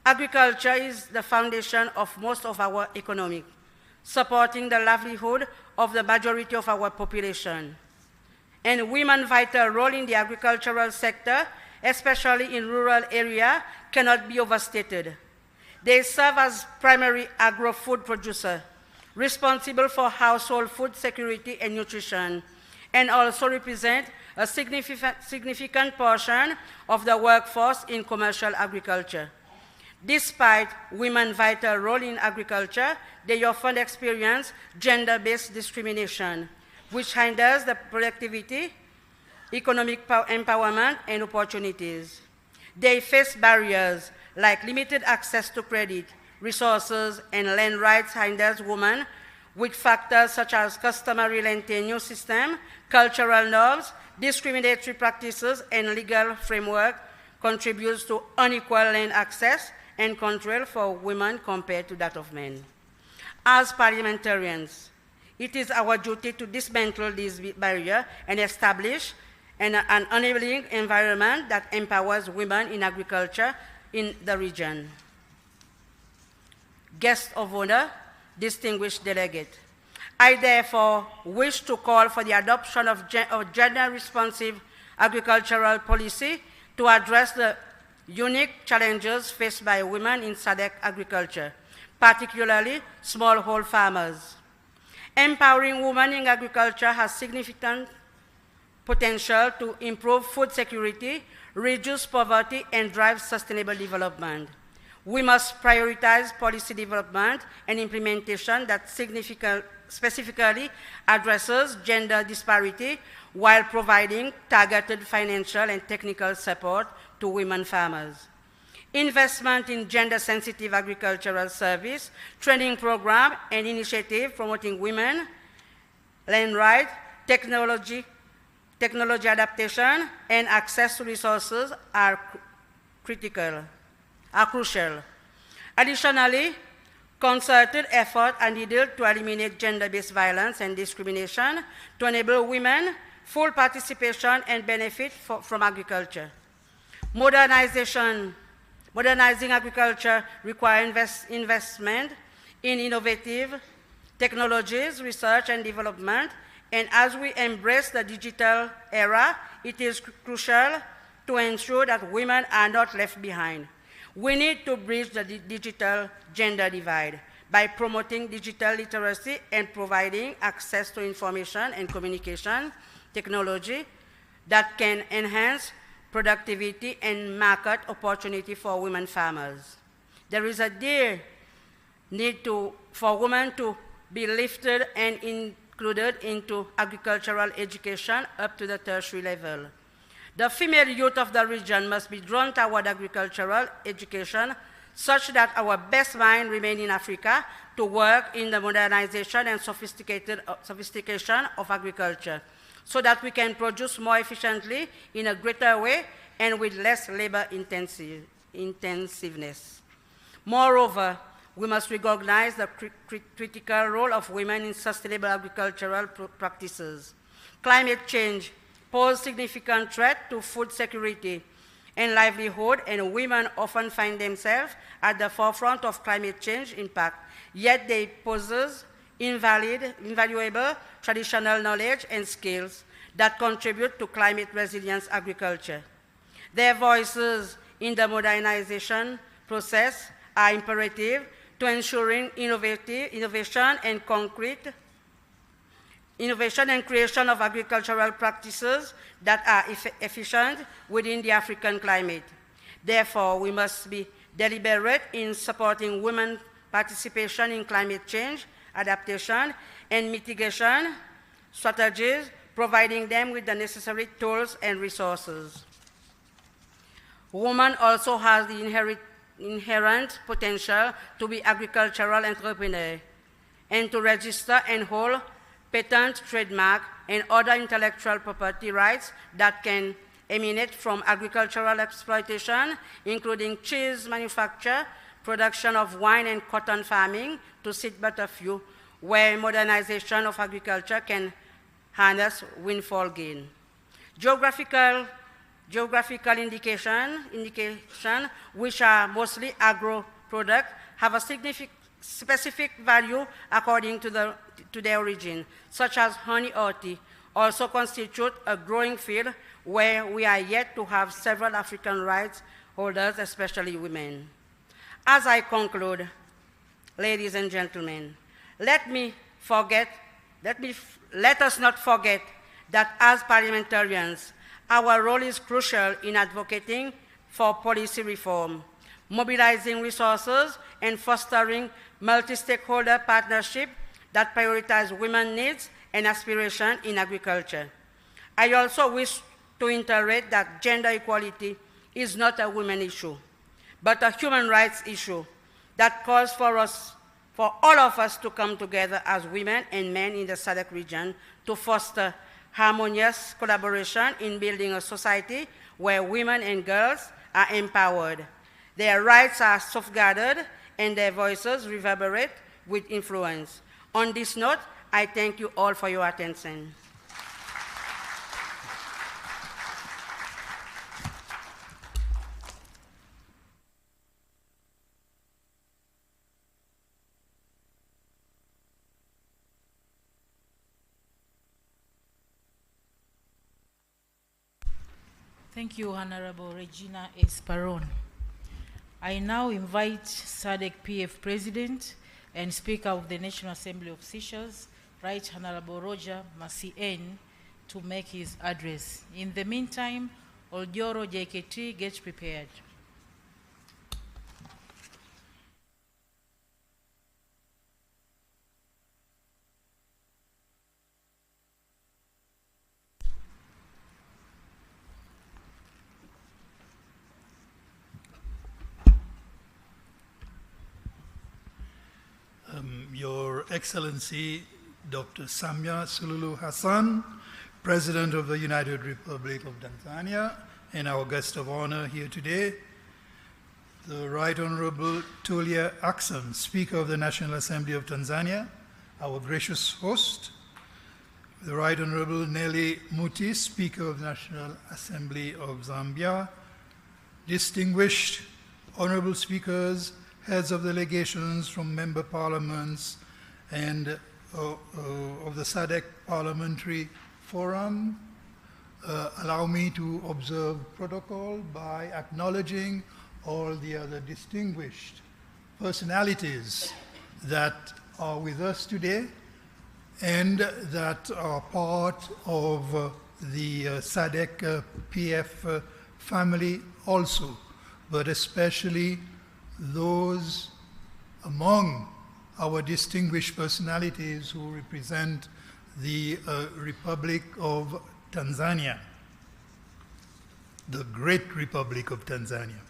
Agriculture is the foundation of most of our economy, supporting the livelihood of the majority of our population. And women's vital role in the agricultural sector, especially in rural areas, cannot be overstated. They serve as primary agro-food producer, responsible for household food security and nutrition, and also represent a significant portion of the workforce in commercial agriculture. Despite women's vital role in agriculture, they often experience gender-based discrimination, which hinders the productivity, economic empowerment, and opportunities. They face barriers like limited access to credit, resources, and land rights hinders women with factors such as customary land tenure system, cultural norms, discriminatory practices, and legal framework contributes to unequal land access and control for women compared to that of men. As parliamentarians, it is our duty to dismantle these barriers and establish an enabling environment that empowers women in agriculture in the region. Guests of honor, distinguished delegate, I therefore wish to call for the adoption of gender-responsive agricultural policy to address the unique challenges faced by women in Sadc agriculture, particularly smallholder farmers. Empowering women in agriculture has significant potential to improve food security, reduce poverty, and drive sustainable development. We must prioritize policy development and implementation that specifically addresses gender disparity while providing targeted financial and technical support to women farmers. Investment in gender-sensitive agricultural service, training program, and initiative promoting women, land rights, technology adaptation, and access to resources are crucial. Additionally, concerted efforts are needed to eliminate gender-based violence and discrimination to enable women full participation and benefit from agriculture. Modernizing agriculture requires investment in innovative technologies, research and development, and as we embrace the digital era, it is crucial to ensure that women are not left behind. We need to bridge the digital gender divide by promoting digital literacy and providing access to information and communication technology that can enhance productivity and market opportunity for women farmers. There is a need for women to be lifted and included into agricultural education up to the tertiary level. The female youth of the region must be drawn toward agricultural education such that our best minds remain in Africa to work in the modernization and sophistication of agriculture so that we can produce more efficiently in a greater way and with less labor intensiveness. Moreover, we must recognize the critical role of women in sustainable agricultural practices. Climate change poses significant threat to food security and livelihood, and women often find themselves at the forefront of climate change impact, yet they possess invaluable traditional knowledge and skills that contribute to climate resilience agriculture. Their voices in the modernization process are imperative to ensuring innovation and creation of agricultural practices that are efficient within the African climate. Therefore, we must be deliberate in supporting women's participation in climate change, adaptation, and mitigation strategies, providing them with the necessary tools and resources. Women also have the inherent potential to be agricultural entrepreneurs and to register and hold patent, trademark, and other intellectual property rights that can emanate from agricultural exploitation, including cheese manufacture, production of wine and cotton farming, to cite but a few, where modernization of agriculture can harness windfall gain. Geographical indication, which are mostly agro products, have a specific value according to their origin, such as honey or tea, also constitute a growing field where we are yet to have several African rights holders, especially women. As I conclude, ladies and gentlemen, let us not forget that as parliamentarians, our role is crucial in advocating for policy reform, mobilizing resources, and fostering multi-stakeholder partnership that prioritize women's needs and aspiration in agriculture. I also wish to reiterate that gender equality is not a women issue, but a human rights issue that calls for all of us to come together as women and men in the Sadc region to foster harmonious collaboration in building a society where women and girls are empowered, their rights are safeguarded, and their voices reverberate with influence. On this note, I thank you all for your attention. Thank you, Honorable Regina Esperon. I now invite Sadc PF President and Speaker of the National Assembly of Seychelles, Right Honorable Roger Masien, to make his address. In the meantime, Oljoro JKT gets prepared. Your Excellency, Dr. Samia Suluhu Hassan, President of the United Republic of Tanzania, and our guest of honor here today, the Right Honorable Tulia Ackson, Speaker of the National Assembly of Tanzania, our gracious host, the Right Honorable Nelly Muti, Speaker of the National Assembly of Zambia, distinguished honorable speakers, heads of delegations from member parliaments and of the Sadc Parliamentary Forum. Allow me to observe protocol by acknowledging all the other distinguished personalities that are with us today and that are part of the Sadc PF family also, but especially those among our distinguished personalities who represent the Republic of Tanzania, the great Republic of Tanzania.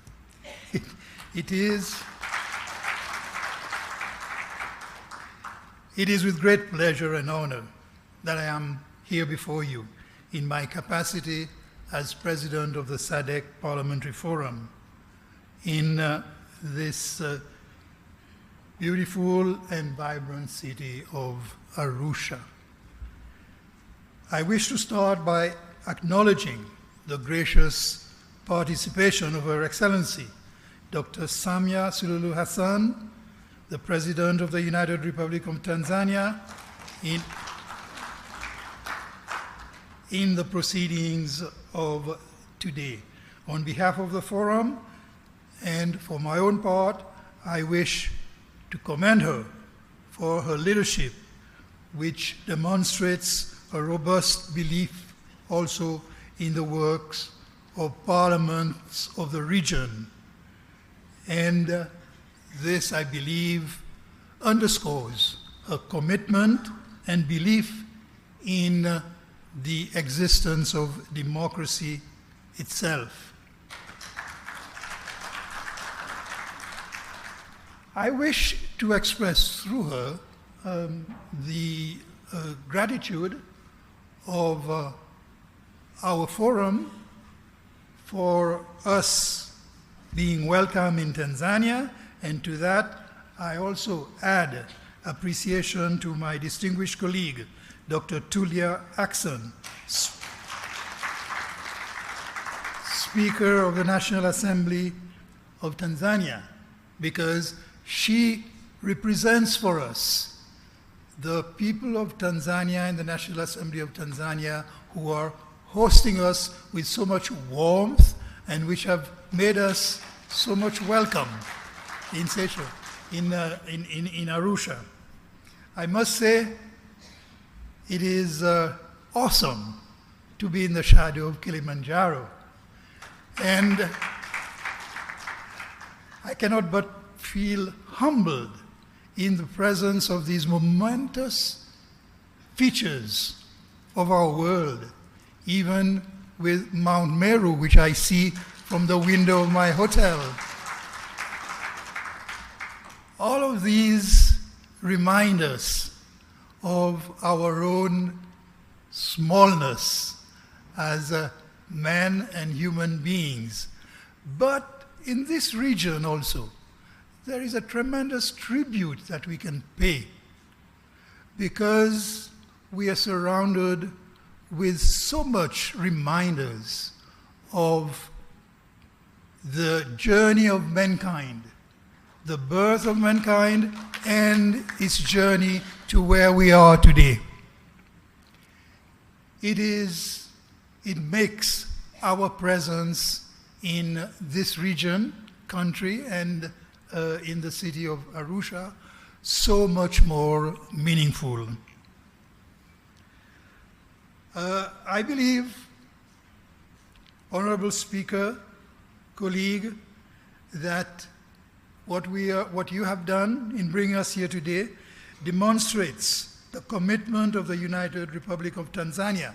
It is with great pleasure and honor that I am here before you in my capacity as President of the Sadc Parliamentary Forum in this beautiful and vibrant city of Arusha. I wish to start by acknowledging the gracious participation of Her Excellency, Dr. Samia Suluhu Hassan, the President of the United Republic of Tanzania, in the proceedings of today. On behalf of the Forum, and for my own part, I wish to commend her for her leadership, which demonstrates a robust belief also in the works of parliaments of the region. And this, I believe, underscores her commitment and belief in the existence of democracy itself. I wish to express through her the gratitude of our forum for us being welcome in Tanzania, and to that I also add appreciation to my distinguished colleague, Dr. Tulia Ackson, Speaker of the National Assembly of Tanzania, because she represents for us the people of Tanzania and the National Assembly of Tanzania who are hosting us with so much warmth and which have made us so much welcome in Arusha. I must say it is awesome to be in the shadow of Kilimanjaro. And I cannot but feel humbled in the presence of these momentous features of our world, even with Mount Meru, which I see from the window of my hotel. All of these remind us of our own smallness as men and human beings. But in this region also, there is a tremendous tribute that we can pay, because we are surrounded with so much reminders of the journey of mankind, the birth of mankind, and its journey to where we are today. It makes our presence in this region, country, and in the city of Arusha so much more meaningful. I believe, Honorable Speaker, colleague, that what you have done in bringing us here today demonstrates the commitment of the United Republic of Tanzania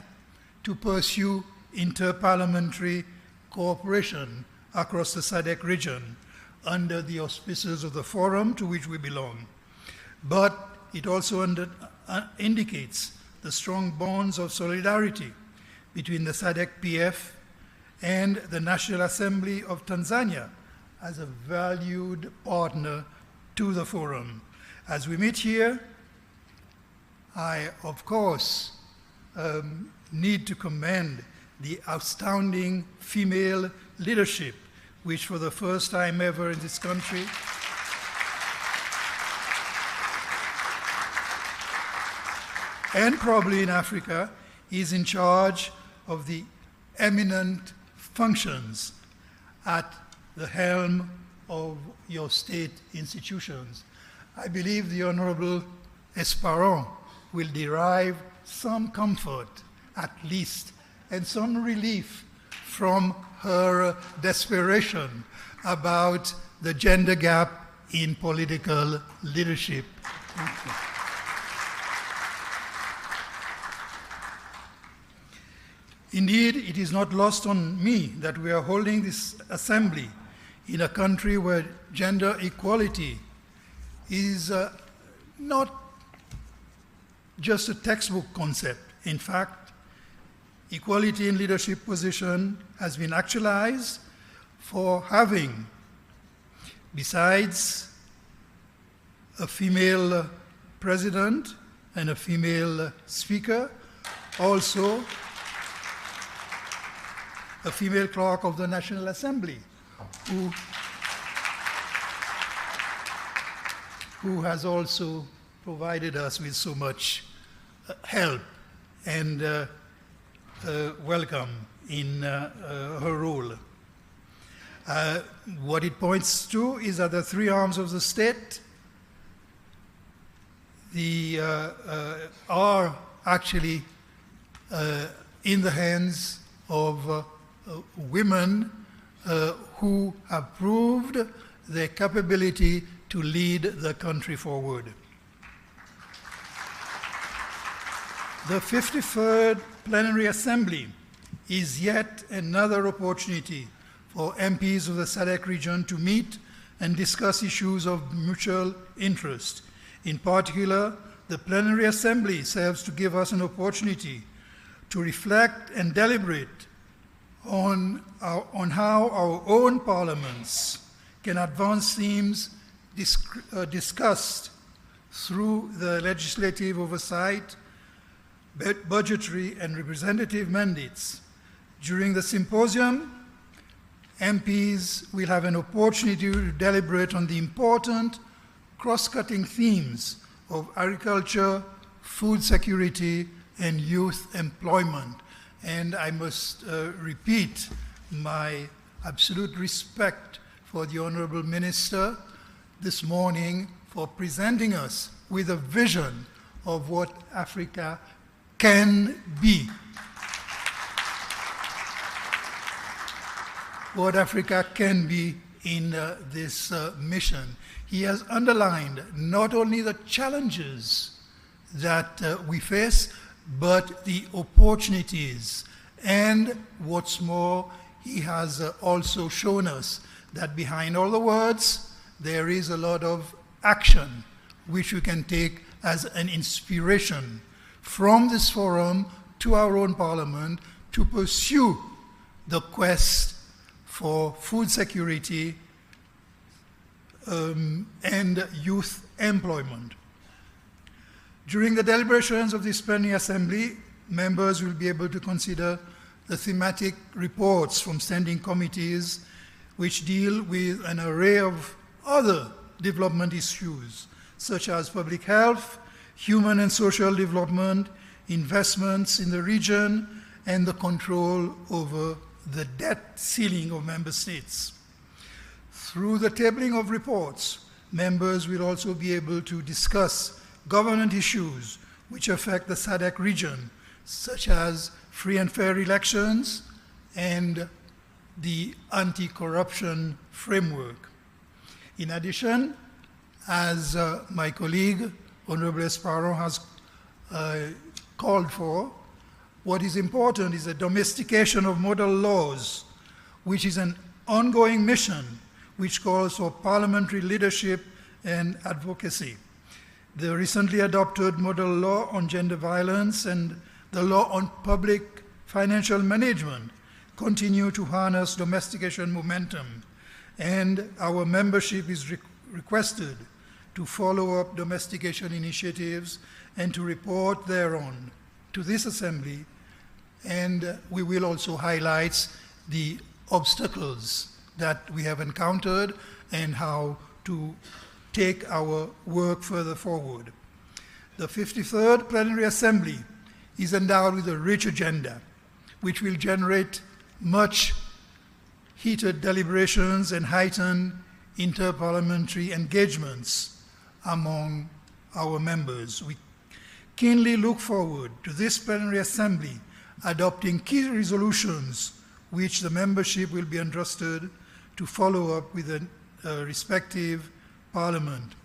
to pursue interparliamentary cooperation across the Sadc region under the auspices of the forum to which we belong. But it also indicates the strong bonds of solidarity between the Sadc PF and the National Assembly of Tanzania as a valued partner to the forum. As we meet here, I, of course, need to commend the outstanding female leadership, which for the first time ever in this country and probably in Africa is in charge of the eminent functions at the helm of your state institutions. I believe the Honorable Esperon will derive some comfort, at least, and some relief from her desperation about the gender gap in political leadership. Thank you. Indeed, it is not lost on me that we are holding this assembly in a country where gender equality is not just a textbook concept. In fact, equality in leadership position has been actualized for having, besides a female president and a female speaker, also a female clerk of the National Assembly, who has also provided us with so much help and welcome in her role. What it points to is that the three arms of the state are actually in the hands of women who have proved their capability to lead the country forward. The 53rd Plenary Assembly is yet another opportunity for MPs of the Sadc region to meet and discuss issues of mutual interest. In particular, the Plenary Assembly serves to give us an opportunity to reflect and deliberate on how our own parliaments can advance themes discussed through the legislative oversight, budgetary and representative mandates. During the symposium, MPs will have an opportunity to deliberate on the important cross-cutting themes of agriculture, food security, and youth employment. And I must repeat my absolute respect for the Honorable Minister this morning for presenting us with a vision of what Africa can be. What Africa can be in this mission. He has underlined not only the challenges that we face, but the opportunities. And what's more, he has also shown us that behind all the words, there is a lot of action which we can take as an inspiration from this forum to our own parliament to pursue the quest for food security and youth employment. During the deliberations of this plenary assembly, members will be able to consider the thematic reports from standing committees which deal with an array of other development issues, such as public health, human and social development, investments in the region, and the control over the debt ceiling of member states. Through the tabling of reports, members will also be able to discuss government issues which affect the Sadc region, such as free and fair elections and the anti-corruption framework. In addition, as my colleague, Honorable Esparon, has called for, what is important is the domestication of model laws, which is an ongoing mission which calls for parliamentary leadership and advocacy. The recently adopted model law on gender violence and the law on public financial management continue to harness domestication momentum, and our membership is requested to follow up domestication initiatives and to report thereon to this Assembly, and we will also highlight the obstacles that we have encountered and how to take our work further forward. The 53rd Plenary Assembly is endowed with a rich agenda, which will generate much heated deliberations and heightened interparliamentary engagements among our members. We keenly look forward to this Plenary Assembly adopting key resolutions which the membership will be entrusted to follow up with the respective parliament.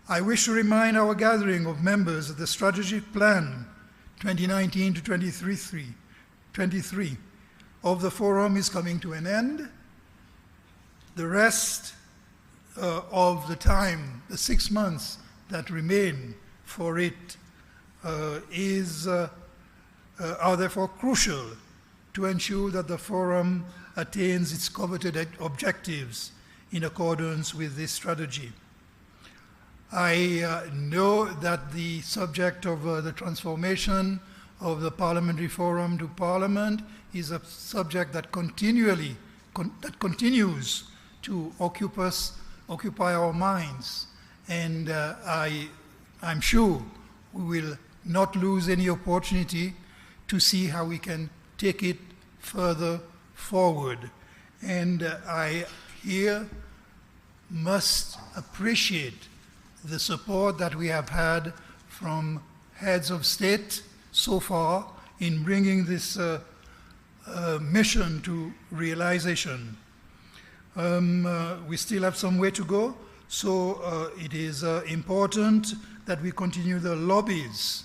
I wish to remind our gathering of members that the strategic plan 2019 to 23 of the forum is coming to an end. The rest of the time, the 6 months that remain for it, are therefore crucial to ensure that the forum attains its coveted objectives in accordance with this strategy. I know that the subject of the transformation of the Parliamentary Forum to Parliament is a subject that continues to occupy our minds, and I'm sure we will not lose any opportunity to see how we can take it further forward. And I here must appreciate the support that we have had from heads of state so far in bringing this mission to realization. We still have some way to go, so it is important that we continue the lobbies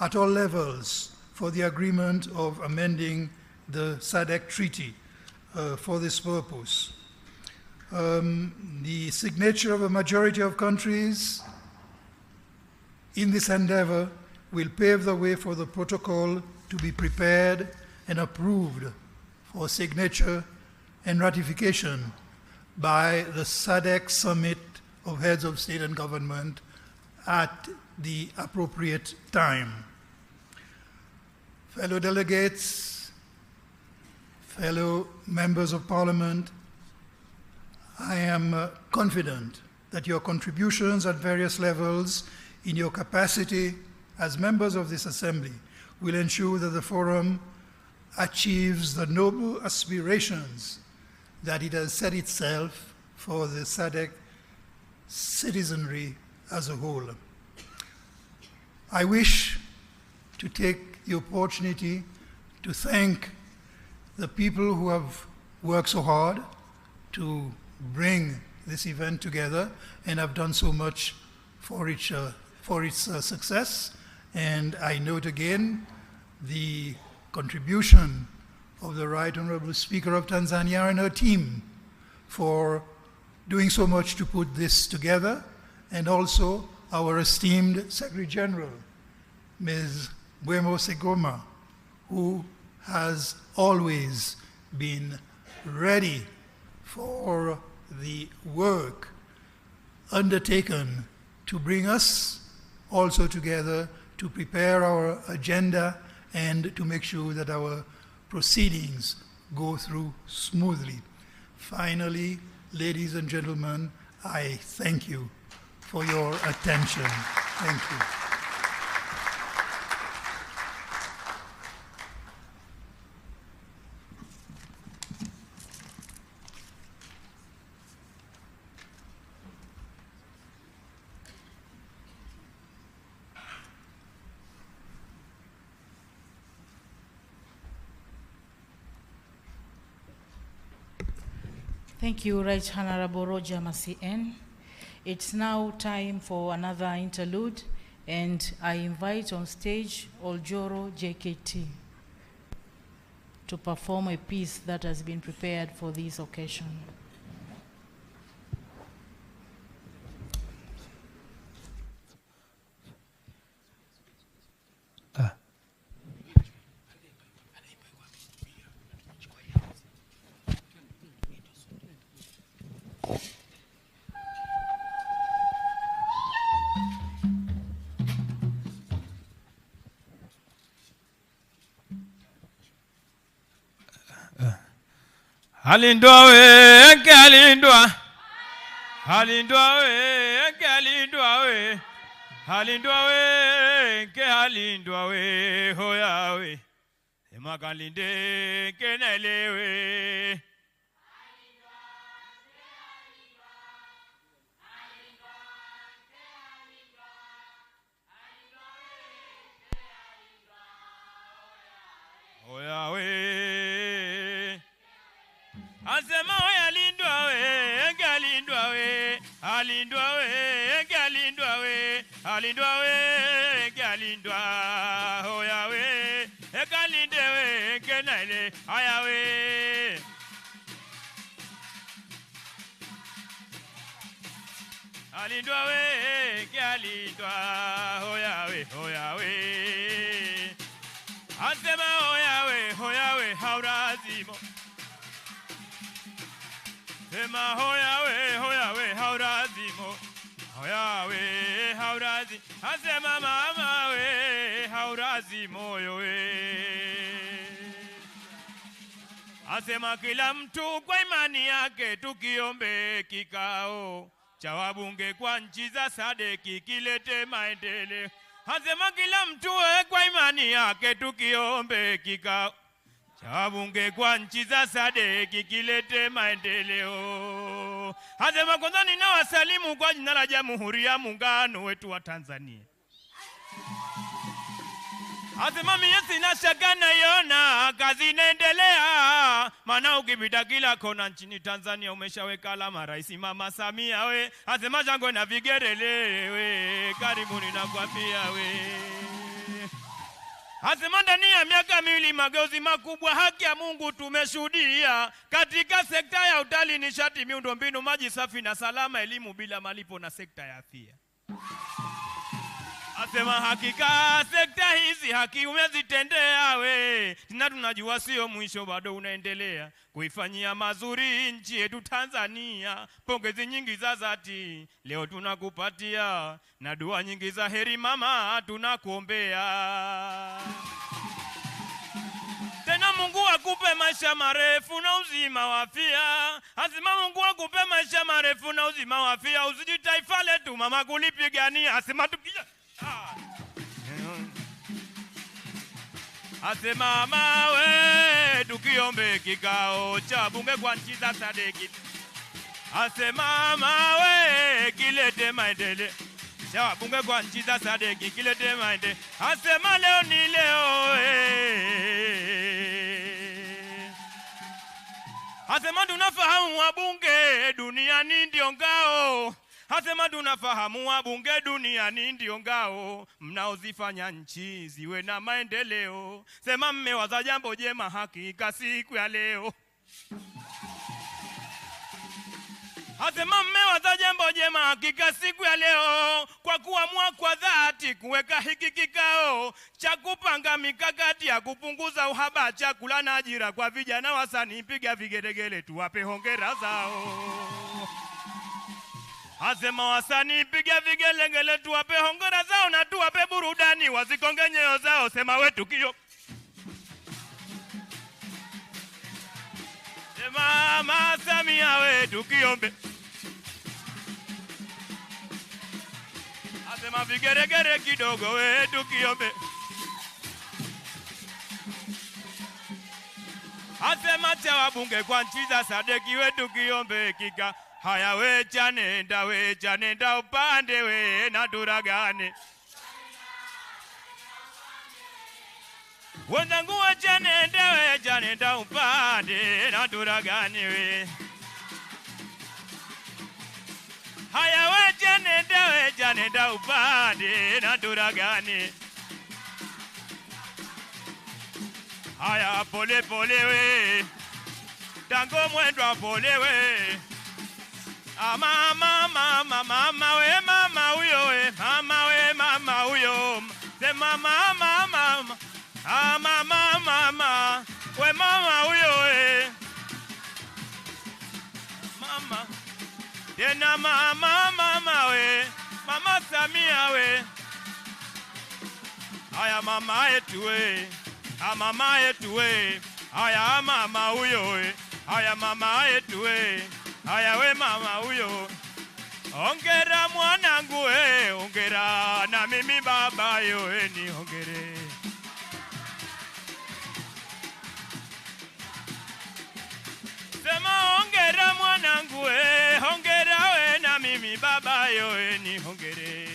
at all levels for the agreement of amending the Sadc Treaty for this purpose. The signature of a majority of countries in this endeavor will pave the way for the protocol to be prepared and approved for signature and ratification by the Sadc Summit of Heads of State and Government at the appropriate time. Fellow delegates, fellow members of Parliament, I am confident that your contributions at various levels in your capacity as members of this Assembly will ensure that the Forum achieves the noble aspirations that it has set itself for the Sadc citizenry as a whole. I wish to take the opportunity to thank the people who have worked so hard to bring this event together and have done so much for its success. And I note again the contribution of the Right Honorable Speaker of Tanzania and her team for doing so much to put this together, and also our esteemed Secretary General, Ms. Buemo Segoma, who has always been ready for the work undertaken to bring us also together to prepare our agenda and to make sure that our proceedings go through smoothly. Finally, ladies and gentlemen, I thank you for your attention. Thank you. Thank you, Right Honorable Roger Masien. It's now time for another interlude, and I invite on stage Oljoro JKT to perform a piece that has been prepared for this occasion. Halindwa we, halindwa. Halindwa we, halindwa we. Halindwa we, halindwa we, hoya we. Emakalinde kenelewe. Hoya we. Asema hoya lindwa we, galindwa we. Halindwa we, galindwa we. Halindwa we, galindwa. Hoya we. Galinde we, kenele. Aya we. Halindwa we, galindwa. Hoya we. Asema hoya we, haurazimo. Sema hoya we, haurazimo. Hoya we, haurazi. Asema mama we, haurazimo yo we. Asema kila mtu kwa imani yake tukiombe kikao cha wabunge kwa nchi za Sadc kilete maendeleo. Asema kila mtu kwa imani yake tukiombe kikao cha wabunge kwa nchi za Sadc kilete maendeleo. Asema kwanza ninawasalimu kwa jina la Jamhuri ya Muungano wetu wa Tanzania. Asema mimi sina shaka naiona kazi inaendelea, maana ukipita kila kona nchini Tanzania umeshaweka alama Rais Mama Samia we. Asema jango na vigerele we, karibuni nakwambia we. Asema ndani ya miaka miwili mageuzi makubwa haki ya Mungu tumeshuhudia katika sekta ya utalii, nishati, miundombinu, maji safi na salama, elimu bila malipo na sekta ya afya. Asema hakika sekta hizi haki umezitendea we. Na tunajua sio mwisho, bado unaendelea kuifanyia mazuri nchi yetu Tanzania. Pongezi nyingi za dhati leo tunakupatia, na dua nyingi za heri mama tunakuombea. Tena Mungu akupe maisha marefu na uzima wa afya. Asema Mungu akupe maisha marefu na uzima wa afya. Usiji taifa letu mama kulipigania. Asema tukija asema mawe tukiombe kikao cha bunge kwa nchi za Sadc. Asema mawe kilete maendeleo cha bunge kwa nchi za Sadc, kilete maendeleo. Asema leo ni leo Asema tunafahamu wabunge duniani ndio ngao. Asema tunafahamu wabunge duniani ndio ngao, mnaozifanya nchi ziwe na maendeleo. Sema mmewaza jambo jema hakika siku ya leo. Asema mmewaza jambo jema hakika siku ya leo, kwa kuamua kwa dhati kuweka hiki kikao cha kupanga mikakati ya kupunguza uhaba chakula na ajira kwa vijana wasanii. Piga vigelegele tuwape hongera zao. Asema wasanii piga vigelegele tuwape hongera zao, na tuwape burudani wasikonge nyoyo zao. Sema wetu kio. Sema Mama Samia wetu kiombe. Asema vigeregere kidogo wetu kiombe. Asema cha wabunge kwa nchi za Sadc wetu kiombe kika. Haya wecha nenda upande we na turagane. Wenzangu wecha nenda upande na turagane we. Haya wecha nenda upande na turagane. Haya pole pole we, tango mwendo pole we. Mama we mama uyo we, mama uyo. Se mama we mama uyo we. Mama tena mama we, Mama Samia we. Haya mama yetu we, mama yetu we. Haya mama uyo we, haya mama yetu we. Haya we mama uyo. Hongera mwanangu we, hongera na mimi baba yo we ni hongere. Sema hongera mwanangu we, hongera we na mimi baba yo we ni hongere.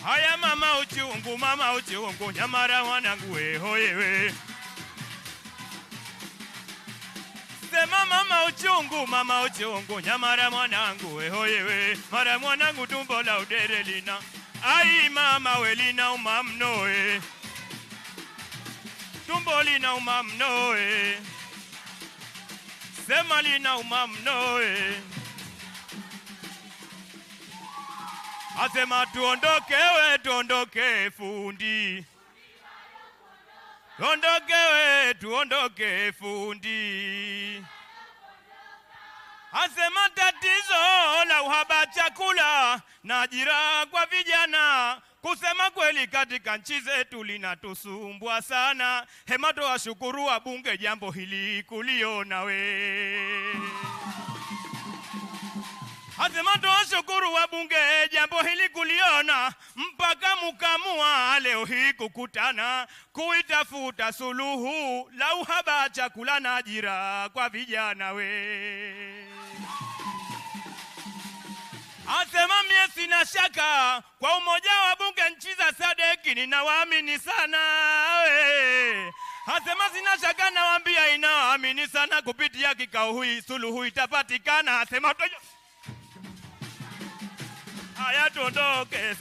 Haya mama uchungu nyamara mwanangu we hoye we. Sema mama uchungu nyamara mwanangu we hoye we. Mara mwanangu tumbo la udere lina. Ai mama we lina umamno we. Tumbo lina umamno we. Sema lina umamno we. Asema tuondoke fundi. Tuondoke fundi. Asema tatizo la uhaba chakula na ajira kwa vijana, kusema kweli katika nchi zetu linatusumbua sana. Hema tuwashukuru wabunge jambo hili kuliona we. Asema tuwashukuru wabunge jambo hili kuliona, mpaka mukamua leo hii kukutana kuitafuta suluhu la uhaba chakula na ajira kwa vijana we. Asema mie sina shaka kwa umoja wa bunge nchi za Sadc ninawaamini sana we. Asema sina shaka nawaambia inawaamini sana kupitia kikao hii suluhu itapatikana. Asema tujo. Haya tuondoke.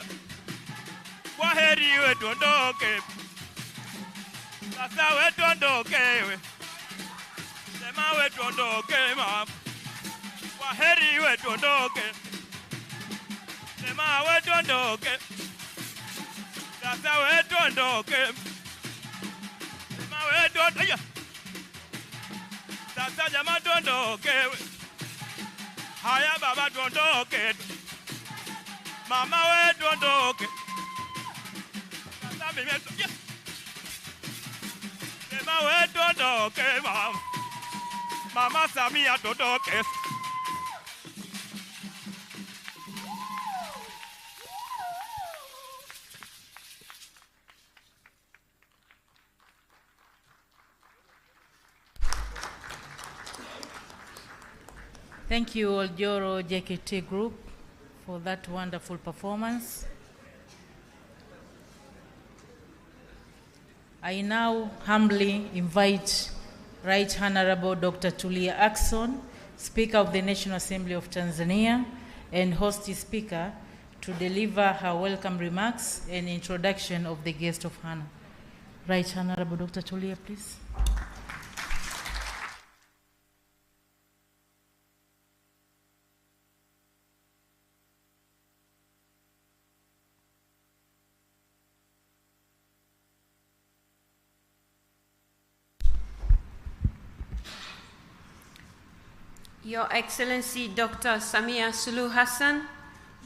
Kwa heri we tuondoke. Sasa we tuondoke we. Sema we tuondoke mama. Waheri wetu ondoke. Sema wetu ondoke. Sasa wetu ondoke. Sema wetu ondoke. Sasa jamaa tuondoke. Haya baba tuondoke. Mama wetu ondoke. Sasa mimi sema wetu ondoke. Mama Samia tuondoke. Thank you, Oljoro JKT Group, for that wonderful performance. I now humbly invite Right Honorable Dr. Tulia Ackson, Speaker of the National Assembly of Tanzania, and host speaker to deliver her welcome remarks and introduction of the guest of honor. Right Honorable Dr. Tulia, please. Your Excellency Dr. Samia Suluhu Hassan,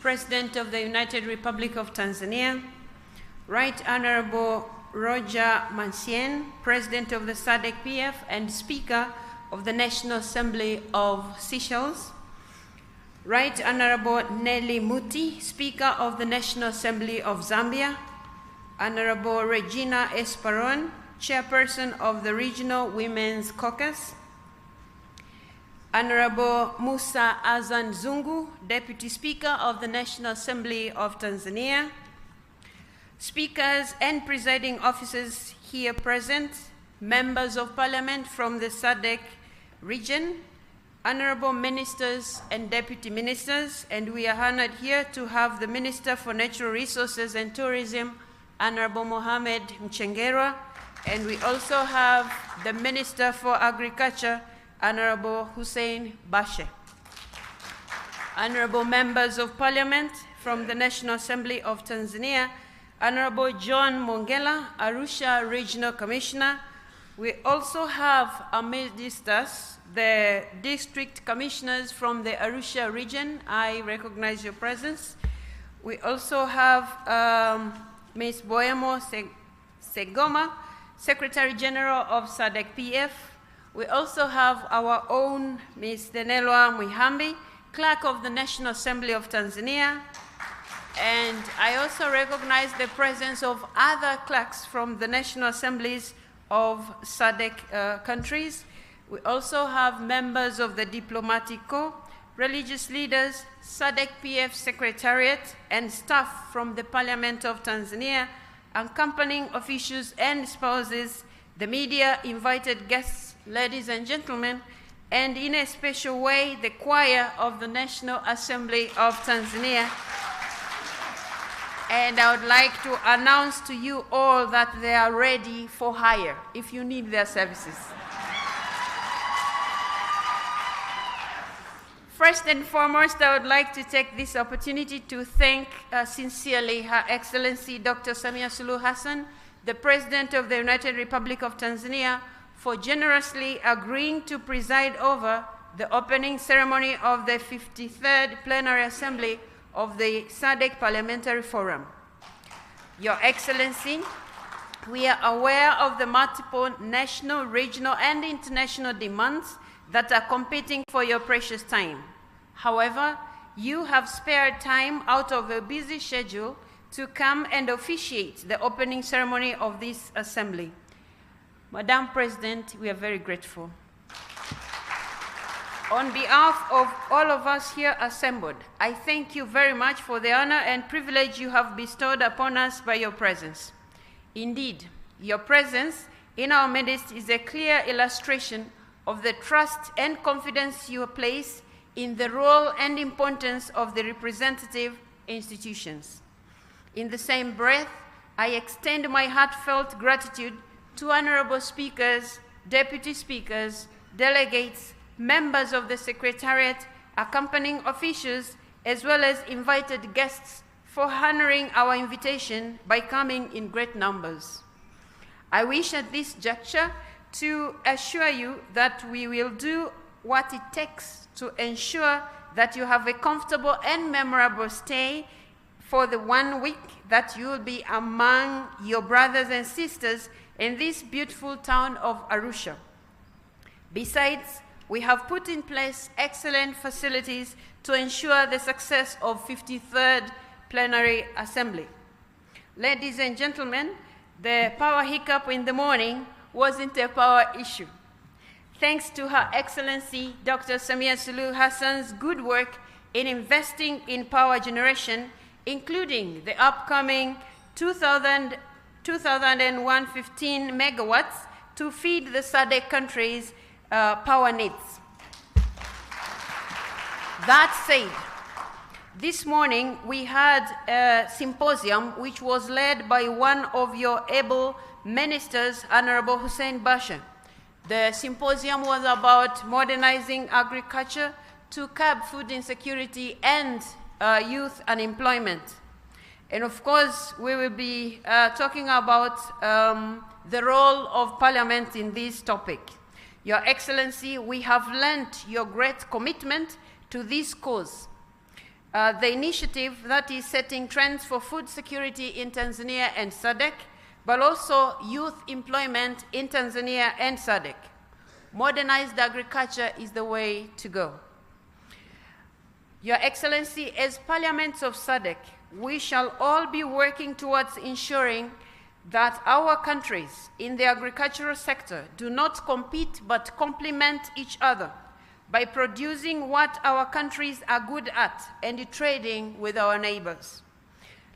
President of the United Republic of Tanzania, Right Honorable Roger Mancien, President of the Sadc PF and Speaker of the National Assembly of Seychelles, Right Honorable Nelly Muti, Speaker of the National Assembly of Zambia, Honorable Regina Esperon, Chairperson of the Regional Women's Caucus, Honorable Musa Azan Zungu, Deputy Speaker of the National Assembly of Tanzania, speakers and presiding officers here present, members of parliament from the Sadc region, honorable ministers and deputy ministers, and we are honored here to have the Minister for Natural Resources and Tourism, Honorable Mohamed Mchengerwa, and we also have the Minister for Agriculture, Honorable Hussein Bashe. Honorable members of parliament from the National Assembly of Tanzania, Honorable John Mongela, Arusha Regional Commissioner. We also have amidst us the district commissioners from the Arusha region. I recognize your presence. We also have Ms. Boemo Segoma, Secretary General of Sadc PF. We also have our own Ms. Denelwa Mwihambi, Clerk of the National Assembly of Tanzania. And I also recognize the presence of other clerks from the National Assemblies of Sadc countries. We also have members of the Diplomatic Corps, religious leaders, Sadc PF Secretariat, and staff from the Parliament of Tanzania, accompanying officials and spouses, the media, invited guests, ladies and gentlemen, and in a special way, the choir of the National Assembly of Tanzania. And I would like to announce to you all that they are ready for hire if you need their services. First and foremost, I would like to take this opportunity to thank sincerely Her Excellency Dr. Samia Suluhu Hassan, the President of the United Republic of Tanzania, for generously agreeing to preside over the opening ceremony of the 53rd Plenary Assembly of the Sadc Parliamentary Forum. Your Excellency, we are aware of the multiple national, regional, and international demands that are competing for your precious time. However, you have spared time out of a busy schedule to come and officiate the opening ceremony of this assembly. Madam President, we are very grateful. On behalf of all of us here assembled, I thank you very much for the honor and privilege you have bestowed upon us by your presence. Indeed, your presence in our midst is a clear illustration of the trust and confidence you place in the role and importance of the representative institutions. In the same breath, I extend my heartfelt gratitude to honorable speakers, deputy speakers, delegates, members of the Secretariat, accompanying officials, as well as invited guests for honoring our invitation by coming in great numbers. I wish at this juncture to assure you that we will do what it takes to ensure that you have a comfortable and memorable stay for the 1 week that you will be among your brothers and sisters in this beautiful town of Arusha. Besides, we have put in place excellent facilities to ensure the success of 53rd Plenary Assembly. Ladies and gentlemen, the power hiccup in the morning wasn't a power issue. Thanks to Her Excellency Dr. Samia Suluhu Hassan's good work in investing in power generation, including the upcoming 2,115 megawatts to feed the SADC countries' power needs. That said, this morning we had a symposium which was led by one of your able ministers, Honorable Hussein Basha. The symposium was about modernizing agriculture to curb food insecurity and youth unemployment. And of course, we will be talking about the role of Parliament in this topic. Your Excellency, we have lent your great commitment to this cause. The initiative that is setting trends for food security in Tanzania and SADC, but also youth employment in Tanzania and SADC. Modernized agriculture is the way to go. Your Excellency, as parliaments of SADC, we shall all be working towards ensuring that our countries in the agricultural sector do not compete but complement each other by producing what our countries are good at and trading with our neighbors,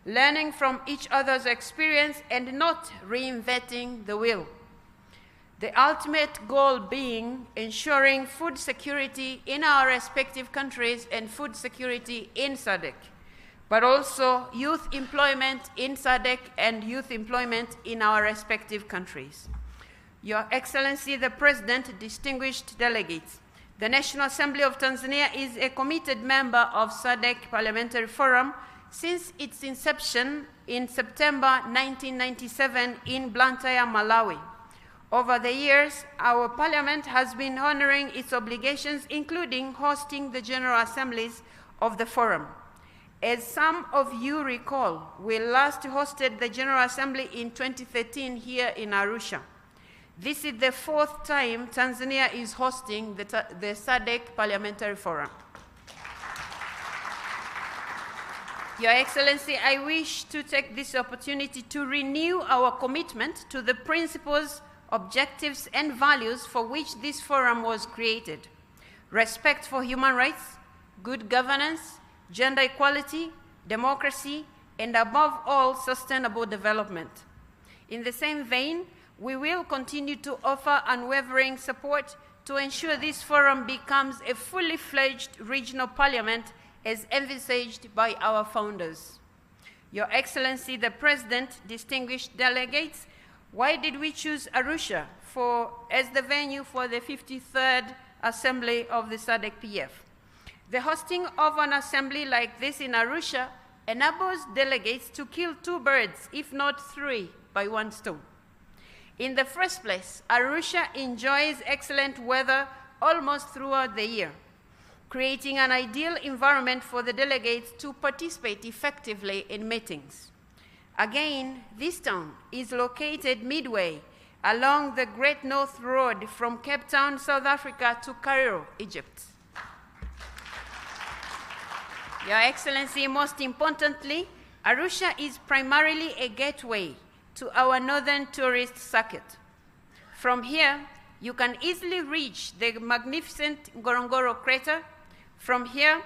learning from each other's experience and not reinventing the wheel. The ultimate goal being ensuring food security in our respective countries and food security in SADC, but also youth employment in SADC and youth employment in our respective countries. Your Excellency, the President, distinguished delegates, the National Assembly of Tanzania is a committed member of SADC Parliamentary Forum since its inception in September 1997 in Blantyre, Malawi. Over the years, our Parliament has been honoring its obligations, including hosting the General Assemblies of the Forum. As some of you recall, we last hosted the General Assembly in 2013 here in Arusha. This is the 4th time Tanzania is hosting the SADC Parliamentary Forum. Your Excellency, I wish to take this opportunity to renew our commitment to the principles, objectives, and values for which this forum was created: respect for human rights, good governance, gender equality, democracy, and above all, sustainable development. In the same vein, we will continue to offer unwavering support to ensure this forum becomes a fully fledged regional parliament as envisaged by our founders. Your Excellency, the President, distinguished delegates, why did we choose Arusha as the venue for the 53rd Assembly of the SADC-PF? The hosting of an assembly like this in Arusha enables delegates to kill 2 birds, if not 3, by 1 stone. In the first place, Arusha enjoys excellent weather almost throughout the year, creating an ideal environment for the delegates to participate effectively in meetings. Again, this town is located midway along the Great North Road from Cape Town, South Africa to Cairo, Egypt. Your Excellency, most importantly, Arusha is primarily a gateway to our northern tourist circuit. From here, you can easily reach the magnificent Ngorongoro crater. From here,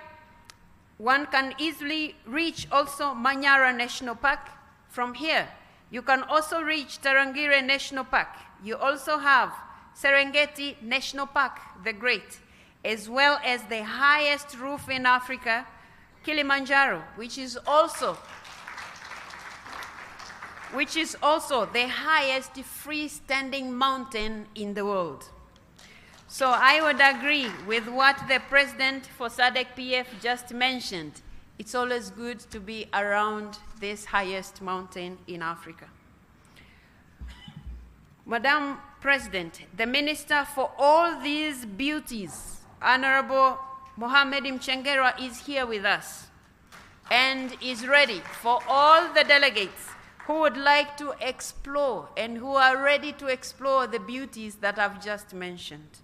one can easily reach also Manyara National Park. From here, you can also reach Tarangire National Park. You also have Serengeti National Park, the Great, as well as the highest roof in Africa, Kilimanjaro, which is also the highest freestanding mountain in the world. So I would agree with what the President for Sadc PF just mentioned. It's always good to be around this highest mountain in Africa. Madam President, the Minister for all these beauties, Honorable Mohamed Mchengerwa, is here with us and is ready for all the delegates who would like to explore and who are ready to explore the beauties that I've just mentioned.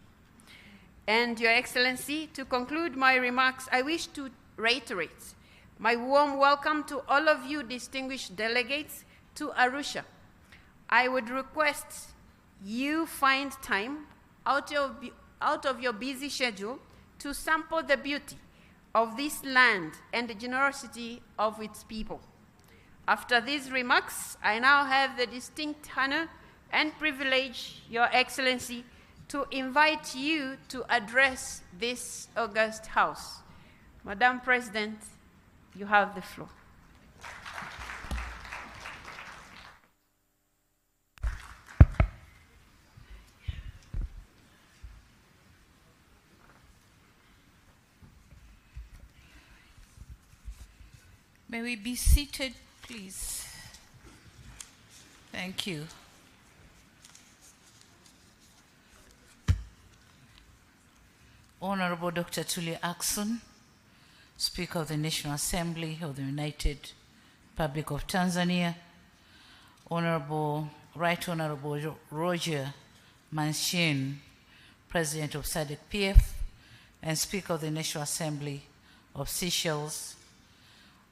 And Your Excellency, to conclude my remarks, I wish to reiterate my warm welcome to all of you distinguished delegates to Arusha. I would request you find time out of your busy schedule to sample the beauty of this land and the generosity of its people. After these remarks, I now have the distinct honor and privilege, Your Excellency, to invite you to address this august house. Madam President, you have the floor. May we be seated, please? Thank you. Honorable Dr. Tulia Ackson, Speaker of the National Assembly of the United Republic of Tanzania, Right Honorable Roger Manchin, President of Sadc PF and Speaker of the National Assembly of Seychelles,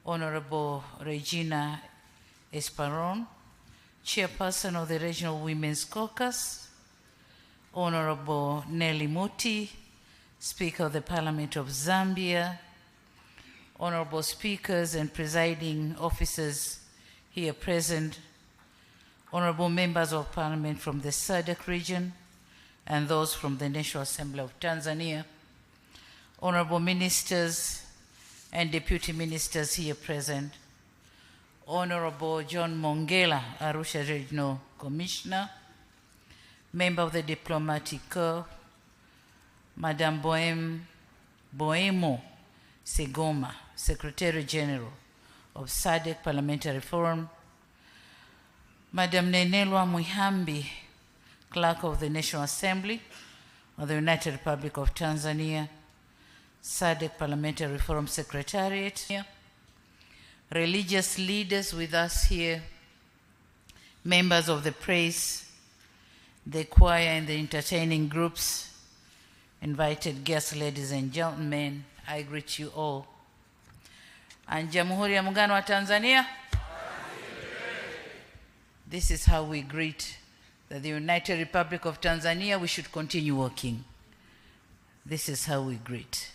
Honorable Regina Esparon, Chairperson of the Regional Women's Caucus, Honorable Nelly Muti, Speaker of the Parliament of Zambia, Honorable Speakers and Presiding Officers here present, Honorable Members of Parliament from the Sadc region and those from the National Assembly of Tanzania, Honorable Ministers and Deputy Ministers here present, Honorable John Mongela, Arusha Regional Commissioner, Member of the Diplomatic Corps, Madam Boemo Segoma, Secretary General of Sadc Parliamentary Forum, Madam Nenelwa Muhambi, Clerk of the National Assembly of the United Republic of Tanzania, Sadc Parliamentary Forum Secretariat, religious leaders with us here, members of the press, the choir and the entertaining groups, invited guests, ladies and gentlemen, I greet you all. And Jamhuri ya Muungano wa Tanzania. This is how we greet that the United Republic of Tanzania, we should continue working. This is how we greet.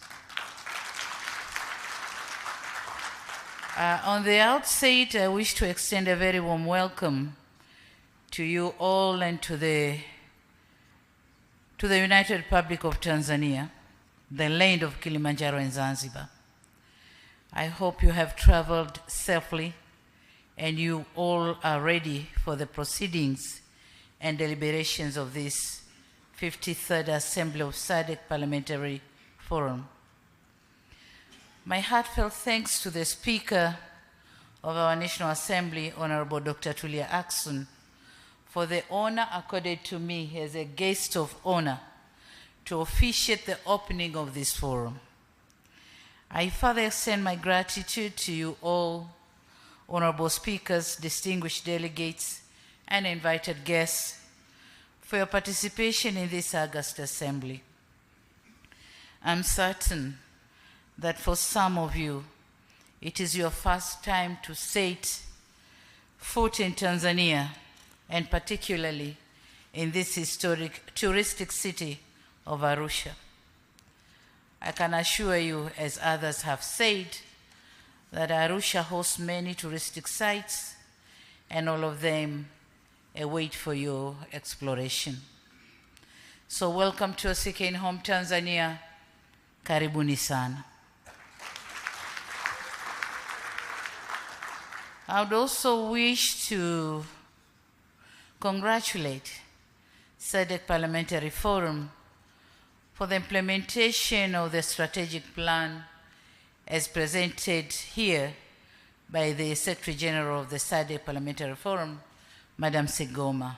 On the outset, I wish to extend a very warm welcome to you all and to the United Republic of Tanzania, the land of Kilimanjaro and Zanzibar. I hope you have traveled safely and you all are ready for the proceedings and deliberations of this 53rd Assembly of Sadc Parliamentary Forum. My heartfelt thanks to the Speaker of our National Assembly, Honorable Dr. Tulia Ackson, for the honor accorded to me as a guest of honor to officiate the opening of this forum. I further extend my gratitude to you all, honorable speakers, distinguished delegates, and invited guests for your participation in this august assembly. I'm certain that for some of you, it is your first time to set foot in Tanzania, and particularly in this historic touristic city of Arusha. I can assure you, as others have said, that Arusha hosts many touristic sites, and all of them await for your exploration. So welcome to your second home, Tanzania. Karibuni sana. I would also wish to congratulate Sadc Parliamentary Forum for the implementation of the strategic plan as presented here by the Secretary General of the Sadc Parliamentary Forum, Madam Sigoma.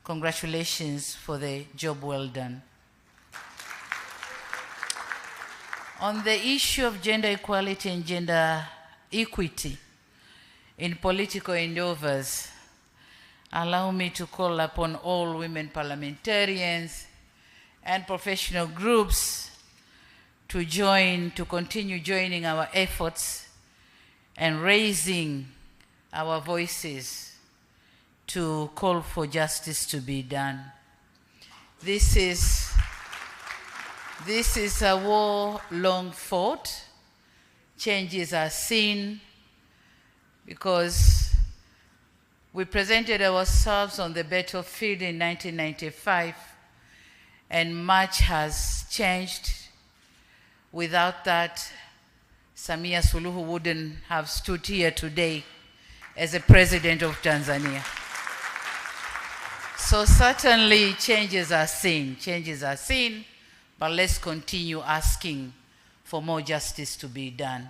Congratulations for the job well done. On the issue of gender equality and gender equity in political endeavors, allow me to call upon all women parliamentarians and professional groups to continue joining our efforts and raising our voices to call for justice to be done. This is a war long fought. Changes are seen because we presented ourselves on the battlefield in 1995, and much has changed. Without that, Samia Suluhu wouldn't have stood here today as the president of Tanzania. So certainly changes are seen, but let's continue asking for more justice to be done.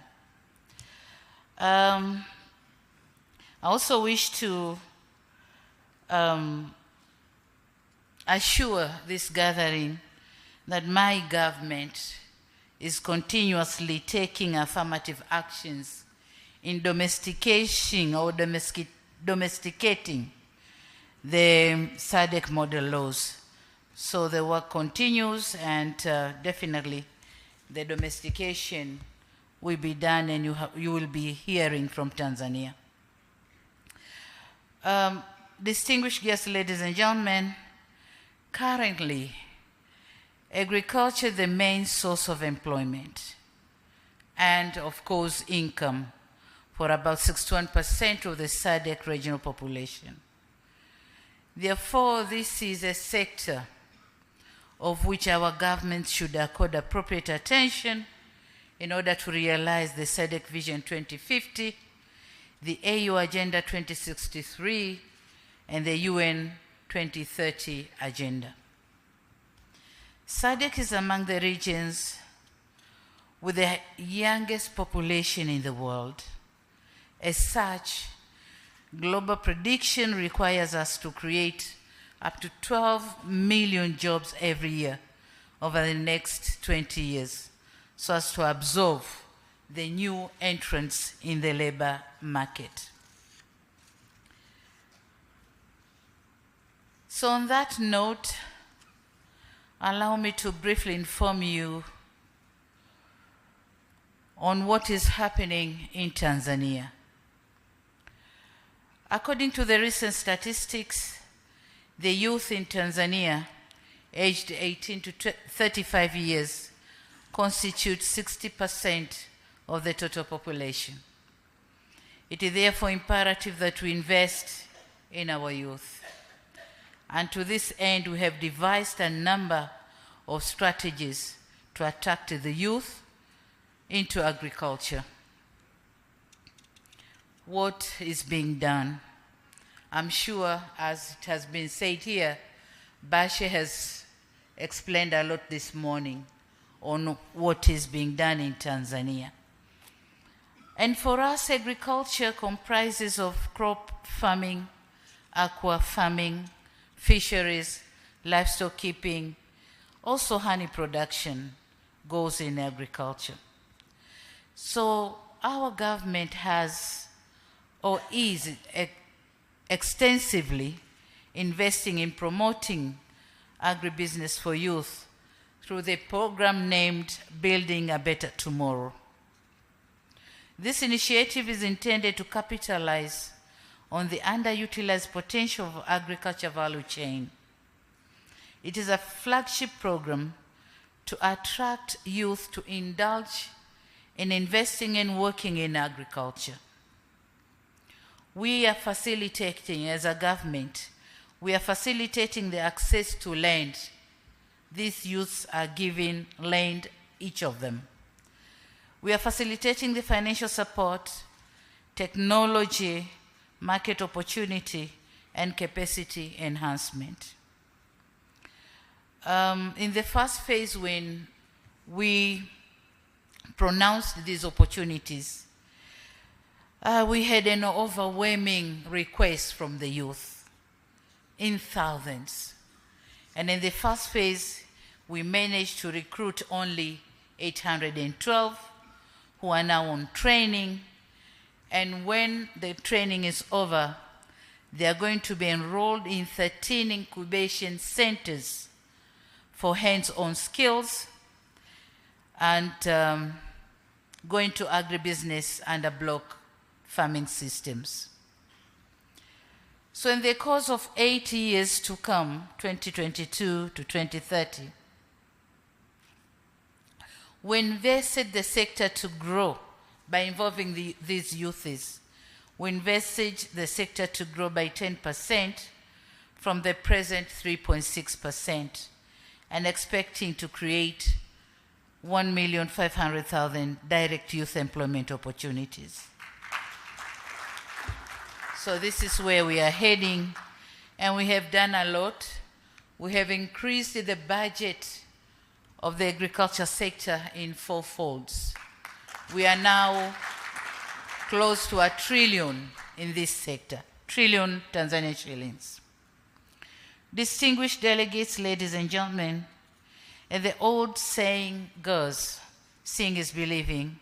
I also wish to assure this gathering that my government is continuously taking affirmative actions in domesticating the Sadc model laws. So the work continues, and definitely the domestication will be done, and you will be hearing from Tanzania. Distinguished guests, ladies and gentlemen, currently, agriculture is the main source of employment and, of course, income for about 61% of the Sadc regional population. Therefore, this is a sector of which our government should accord appropriate attention in order to realize the Sadc Vision 2050, the AU Agenda 2063, and the UN 2030 Agenda. Sadc is among the regions with the youngest population in the world. As such, global prediction requires us to create up to 12 million jobs every year over the next 20 years, so as to absorb the new entrants in the labor market. So on that note, allow me to briefly inform you on what is happening in Tanzania. According to the recent statistics, the youth in Tanzania aged 18 to 35 years constitute 60% of the total population. It is therefore imperative that we invest in our youth. And to this end, we have devised a number of strategies to attract the youth into agriculture. What is being done? I'm sure, as it has been said here, Bashe has explained a lot this morning on what is being done in Tanzania. And for us, agriculture comprises of crop farming, aqua farming, fisheries, livestock keeping, also honey production goes in agriculture. So our government has or is extensively investing in promoting agribusiness for youth through the program named Building a Better Tomorrow. This initiative is intended to capitalize on the underutilized potential of agriculture value chain. It is a flagship program to attract youth to indulge in investing and working in agriculture. We are facilitating, as a government, we are facilitating the access to land. These youths are given land, each of them. We are facilitating the financial support, technology, market opportunity, and capacity enhancement. In the first phase, when we pronounced these opportunities, we had an overwhelming request from the youth in thousands. And in the first phase, we managed to recruit only 812 who are now on training. And when the training is over, they are going to be enrolled in 13 incubation centers for hands-on skills and going to agribusiness under block farming systems. So in the course of 8 years to come, 2022 to 2030, we invested the sector to grow by involving these youths. We envisage the sector to grow by 10% from the present 3.6% and expecting to create 1,500,000 direct youth employment opportunities. So this is where we are heading, and we have done a lot. We have increased the budget of the agriculture sector in 4 folds. We are now close to $1 trillion in this sector, trillion Tanzanian shillings. Distinguished delegates, ladies and gentlemen, as the old saying goes, seeing is believing,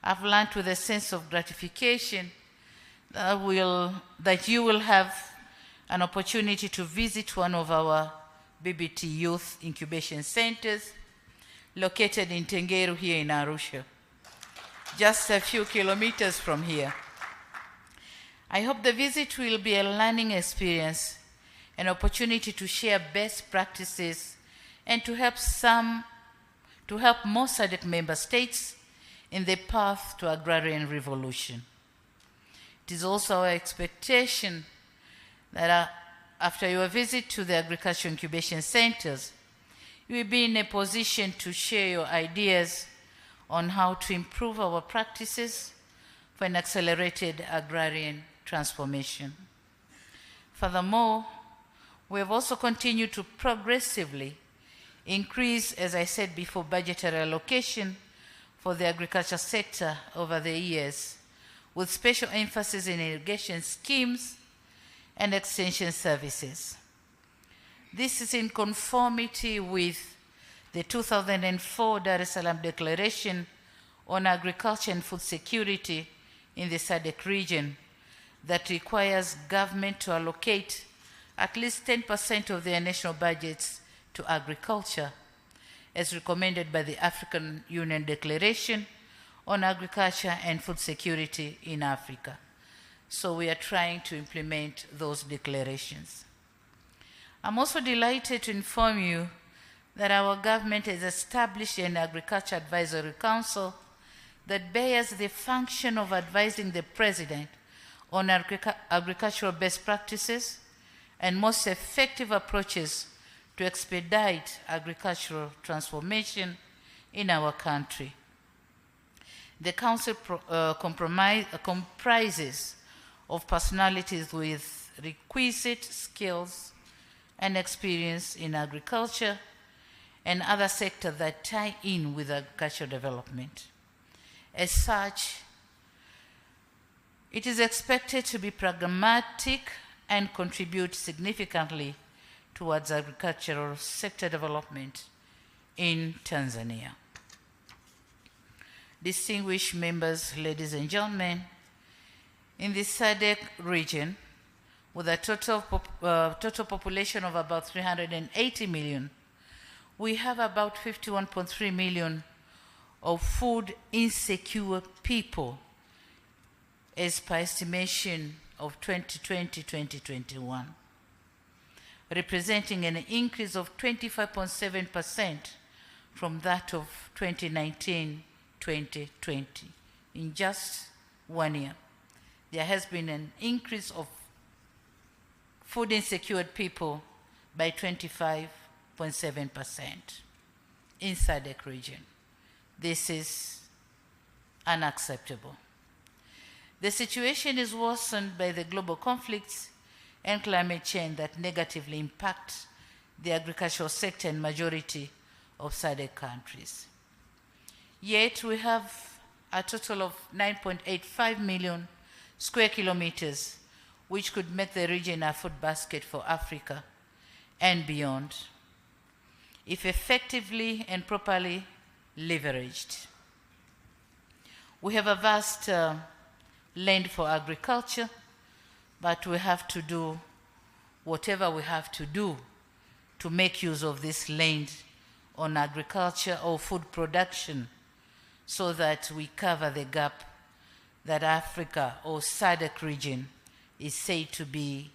I've learned with a sense of gratification that you will have an opportunity to visit one of our BBT Youth Incubation Centers located in Tengeru here in Arusha, just a few kilometers from here. I hope the visit will be a learning experience, an opportunity to share best practices and to help more Sadc member states in the path to agrarian revolution. It is also our expectation that after your visit to the agricultural incubation centers, you will be in a position to share your ideas on how to improve our practices for an accelerated agrarian transformation. Furthermore, we have also continued to progressively increase, as I said before, budgetary allocation for the agriculture sector over the years, with special emphasis in irrigation schemes and extension services. This is in conformity with the 2004 Dar es Salaam Declaration on Agriculture and Food Security in the Sadc region that requires government to allocate at least 10% of their national budgets to agriculture, as recommended by the African Union Declaration on Agriculture and Food Security in Africa. So we are trying to implement those declarations. I'm also delighted to inform you that our government has established an Agriculture Advisory Council that bears the function of advising the President on agricultural best practices and most effective approaches to expedite agricultural transformation in our country. The Council comprises of personalities with requisite skills and experience in agriculture and other sectors that tie in with agricultural development. As such, it is expected to be pragmatic and contribute significantly towards agricultural sector development in Tanzania. Distinguished members, ladies and gentlemen, in the Sadc region, with a total population of about 380 million, we have about 51.3 million of food insecure people as per estimation of 2020-2021, representing an increase of 25.7% from that of 2019-2020. In just 1 year, there has been an increase of food insecure people by 25.7% in Sadc region. This is unacceptable. The situation is worsened by the global conflicts and climate change that negatively impact the agricultural sector in majority of SADC countries. Yet we have a total of 9.85 million square kilometers, which could make the region a food basket for Africa and beyond, if effectively and properly leveraged. We have a vast land for agriculture, but we have to do whatever we have to do to make use of this land on agriculture or food production so that we cover the gap that Africa or SADC region is said to be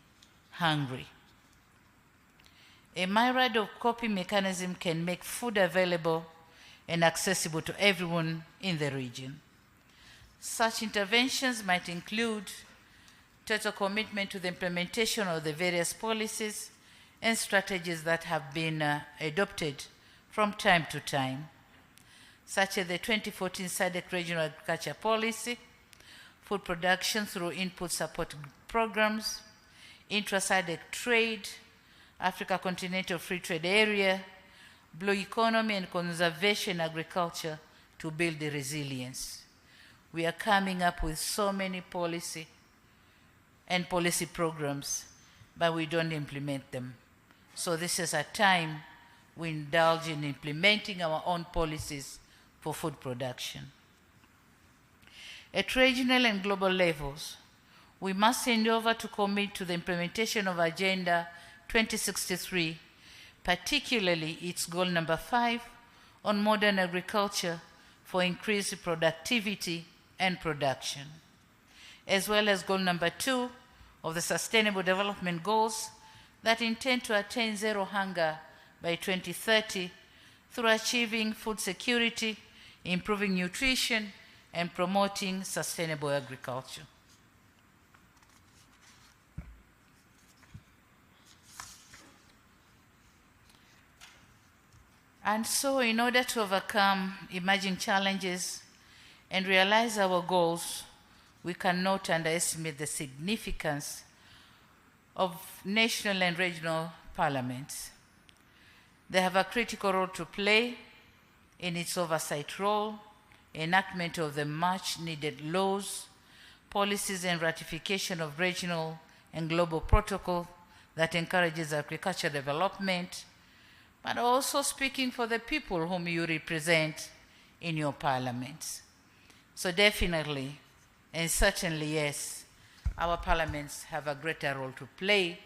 hungry. A myriad of coping mechanism can make food available and accessible to everyone in the region. Such interventions might include total commitment to the implementation of the various policies and strategies that have been adopted from time to time, such as the 2014 SADC Regional Agriculture Policy, food production through input support programs, intra-SADC trade, Africa Continental Free Trade Area, blue economy and conservation agriculture to build the resilience. We are coming up with so many policy programs, but we don't implement them. So this is a time we indulge in implementing our own policies for food production. At regional and global levels, we must endeavor to commit to the implementation of Agenda 2063, particularly its goal number 5 on modern agriculture for increased productivity and production, as well as goal number 2 of the Sustainable Development Goals that intend to attain zero hunger by 2030 through achieving food security, improving nutrition, and promoting sustainable agriculture. And so, in order to overcome emerging challenges and realize our goals, we cannot underestimate the significance of national and regional parliaments. They have a critical role to play in its oversight role, enactment of the much needed laws, policies, and ratification of regional and global protocol that encourages agricultural development, but also speaking for the people whom you represent in your parliaments. So definitely, and certainly yes, our parliaments have a greater role to play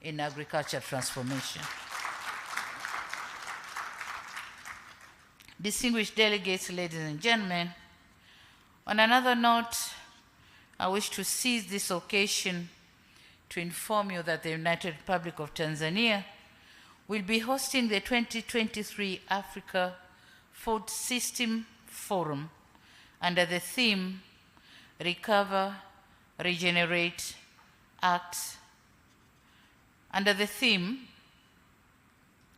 in agriculture transformation. Distinguished delegates, ladies and gentlemen, on another note, I wish to seize this occasion to inform you that the United Republic of Tanzania will be hosting the 2023 Africa Food System Forum under the theme Recover, Regenerate, Act. Under the theme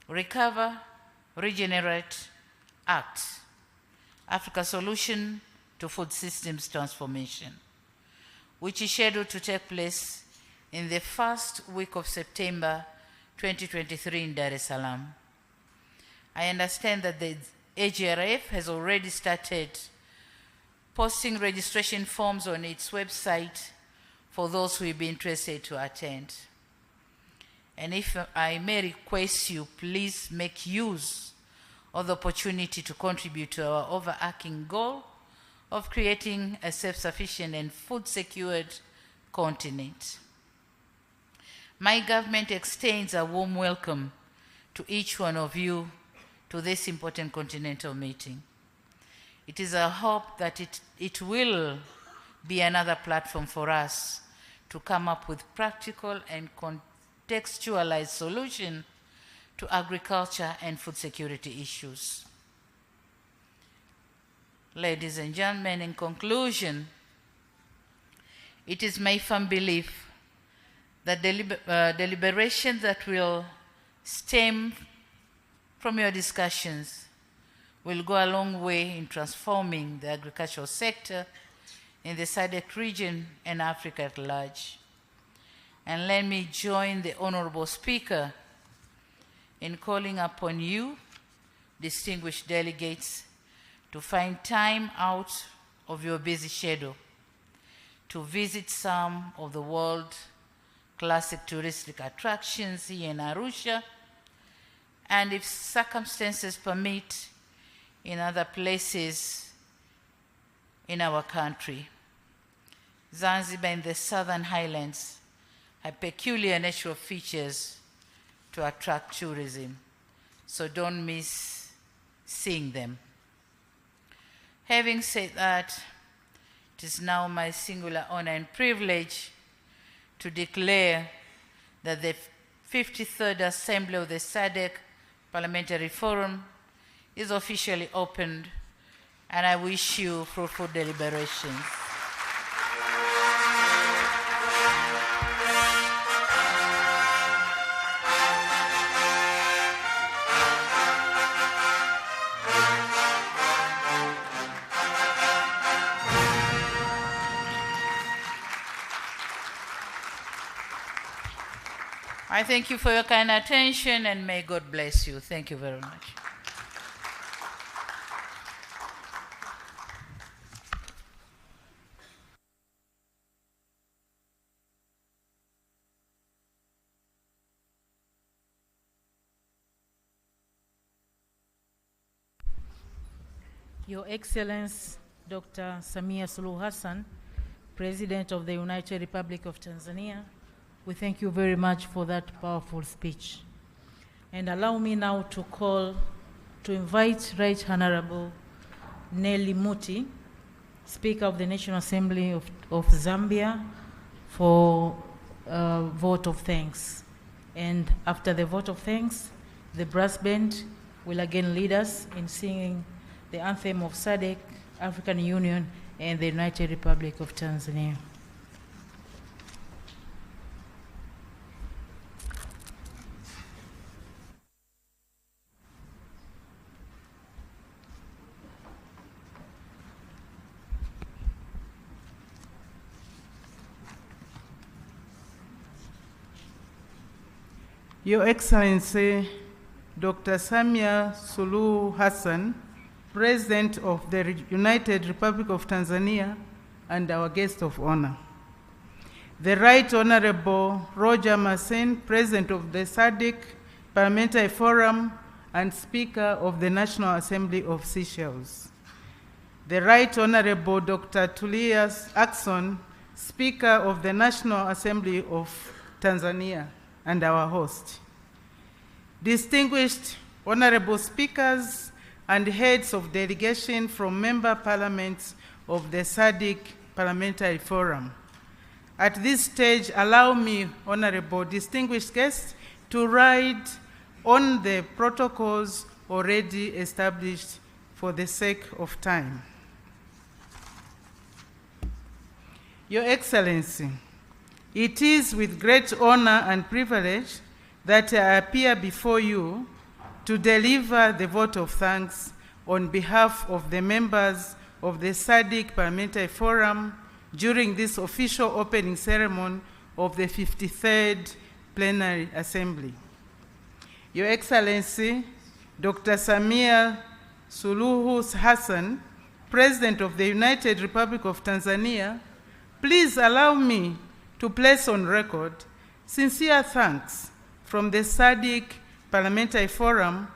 Recover, Regenerate, Act, Africa Solution to Food Systems Transformation, which is scheduled to take place in the first week of September 2023 in Dar es Salaam. I understand that the AGRF has already started posting registration forms on its website for those who will be interested to attend. And if I may request you, please make use of the opportunity to contribute to our overarching goal of creating a self-sufficient and food-secured continent. My government extends a warm welcome to each one of you to this important continental meeting. It is our hope that it will be another platform for us to come up with practical and contextualized solutions to agriculture and food security issues. Ladies and gentlemen, in conclusion, it is my firm belief that deliberations that will stem from your discussions will go a long way in transforming the agricultural sector in the SADC region and Africa at large. And let me join the Honorable Speaker in calling upon you, distinguished delegates, to find time out of your busy schedule to visit some of the world classic touristic attractions here in Arusha, and if circumstances permit, in other places in our country. Zanzibar and the Southern Highlands have peculiar natural features to attract tourism, so don't miss seeing them. Having said that, it is now my singular honor and privilege to declare that the 53rd Assembly of the Sadc Parliamentary Forum is officially opened, and I wish you fruitful deliberations. I thank you for your kind attention, and may God bless you. Thank you very much. Your Excellency, Dr. Samia Suluhu Hassan, President of the United Republic of Tanzania, we thank you very much for that powerful speech. And allow me now to invite Right Honorable Nelly Muti, Speaker of the National Assembly of Zambia, for a vote of thanks. And after the vote of thanks, the brass band will again lead us in singing the anthem of SADC, African Union, and the United Republic of Tanzania. Your Excellency, Dr. Samia Suluhu Hassan, President of the United Republic of Tanzania, and our guest of honor. The Right Honorable Roger Masen, President of the SADC Parliamentary Forum and Speaker of the National Assembly of Seychelles. The Right Honorable Dr. Tulia Ackson, Speaker of the National Assembly of Tanzania, and our host. Distinguished honorable speakers and heads of delegation from member parliaments of the SADC Parliamentary Forum. At this stage, allow me, honorable distinguished guests, to ride on the protocols already established for the sake of time. Your Excellency, it is with great honor and privilege that I appear before you to deliver the vote of thanks on behalf of the members of the SADC Parliamentary Forum during this official opening ceremony of the 53rd Plenary Assembly. Your Excellency, Dr. Samia Suluhu Hassan, President of the United Republic of Tanzania, please allow me to place on record sincere thanks from the SADC Parliamentary Forum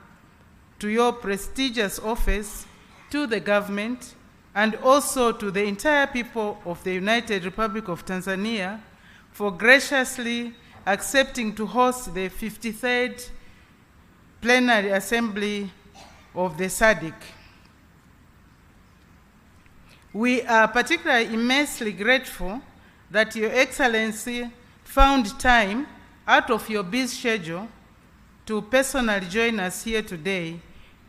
to your prestigious office, to the government, and also to the entire people of the United Republic of Tanzania for graciously accepting to host the 53rd Plenary Assembly of the SADC. We are particularly immensely grateful that Your Excellency found time out of your busy schedule to personally join us here today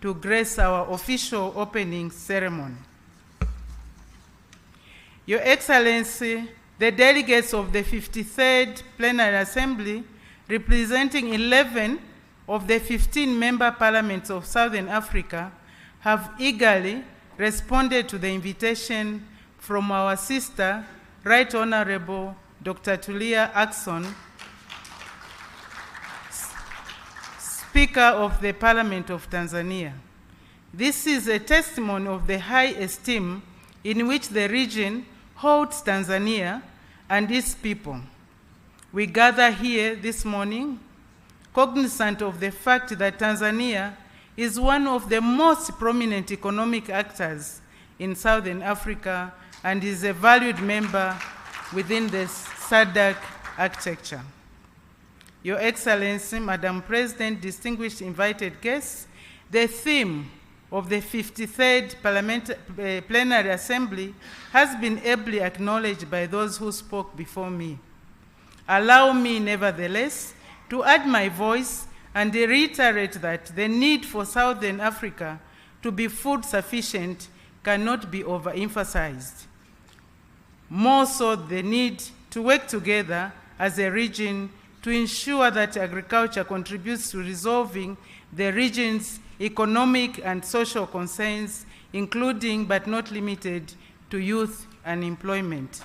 to grace our official opening ceremony. Your Excellency, the delegates of the 53rd Plenary Assembly, representing 11 of the 15 member parliaments of Southern Africa, have eagerly responded to the invitation from our sister, Right Honorable Dr. Tulia Ackson, Speaker of the Parliament of Tanzania. This is a testimony of the high esteem in which the region holds Tanzania and its people. We gather here this morning cognizant of the fact that Tanzania is one of the most prominent economic actors in Southern Africa and is a valued member within the Sadc architecture. Your Excellency, Madam President, distinguished invited guests, the theme of the 53rd Plenary Assembly has been ably acknowledged by those who spoke before me. Allow me, nevertheless, to add my voice and reiterate that the need for Southern Africa to be food sufficient cannot be overemphasized. More so, the need to work together as a region to ensure that agriculture contributes to resolving the region's economic and social concerns, including but not limited to youth unemployment.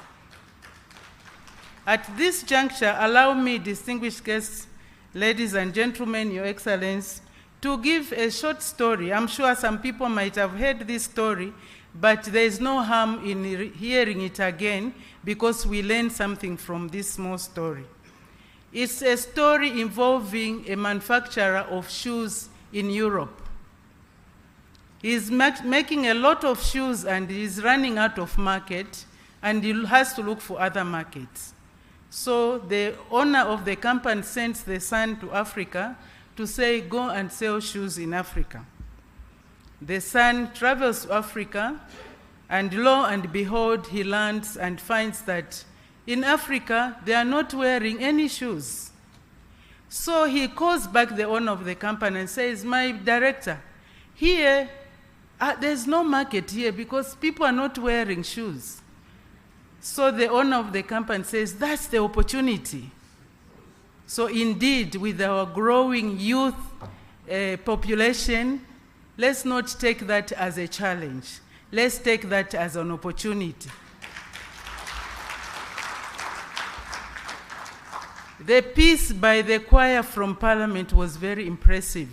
At this juncture, allow me, distinguished guests, ladies and gentlemen, Your Excellency, to give a short story. I'm sure some people might have heard this story, but there is no harm in hearing it again because we learn something from this small story. It's a story involving a manufacturer of shoes in Europe. He's making a lot of shoes and he's running out of market and he has to look for other markets. So the owner of the company sends the son to Africa to say, go and sell shoes in Africa. The son travels to Africa, and lo and behold, he lands and finds that in Africa, they are not wearing any shoes. So he calls back the owner of the company and says, my director, here, there's no market here because people are not wearing shoes. So the owner of the company says, that's the opportunity. So indeed, with our growing youth population, let's not take that as a challenge. Let's take that as an opportunity. The piece by the choir from Parliament was very impressive.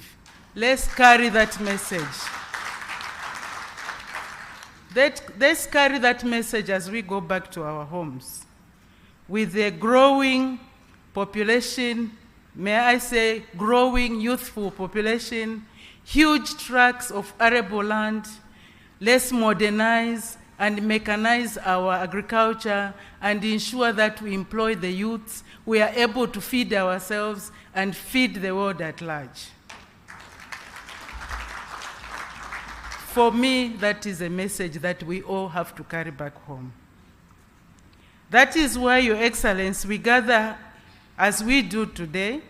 Let's carry that message. Let's carry that message as we go back to our homes. With a growing population, may I say growing youthful population, huge tracts of arable land, let's modernize and mechanize our agriculture and ensure that we employ the youths. We are able to feed ourselves and feed the world at large. For me, that is a message that we all have to carry back home. That is why, Your Excellency, we gather as we do today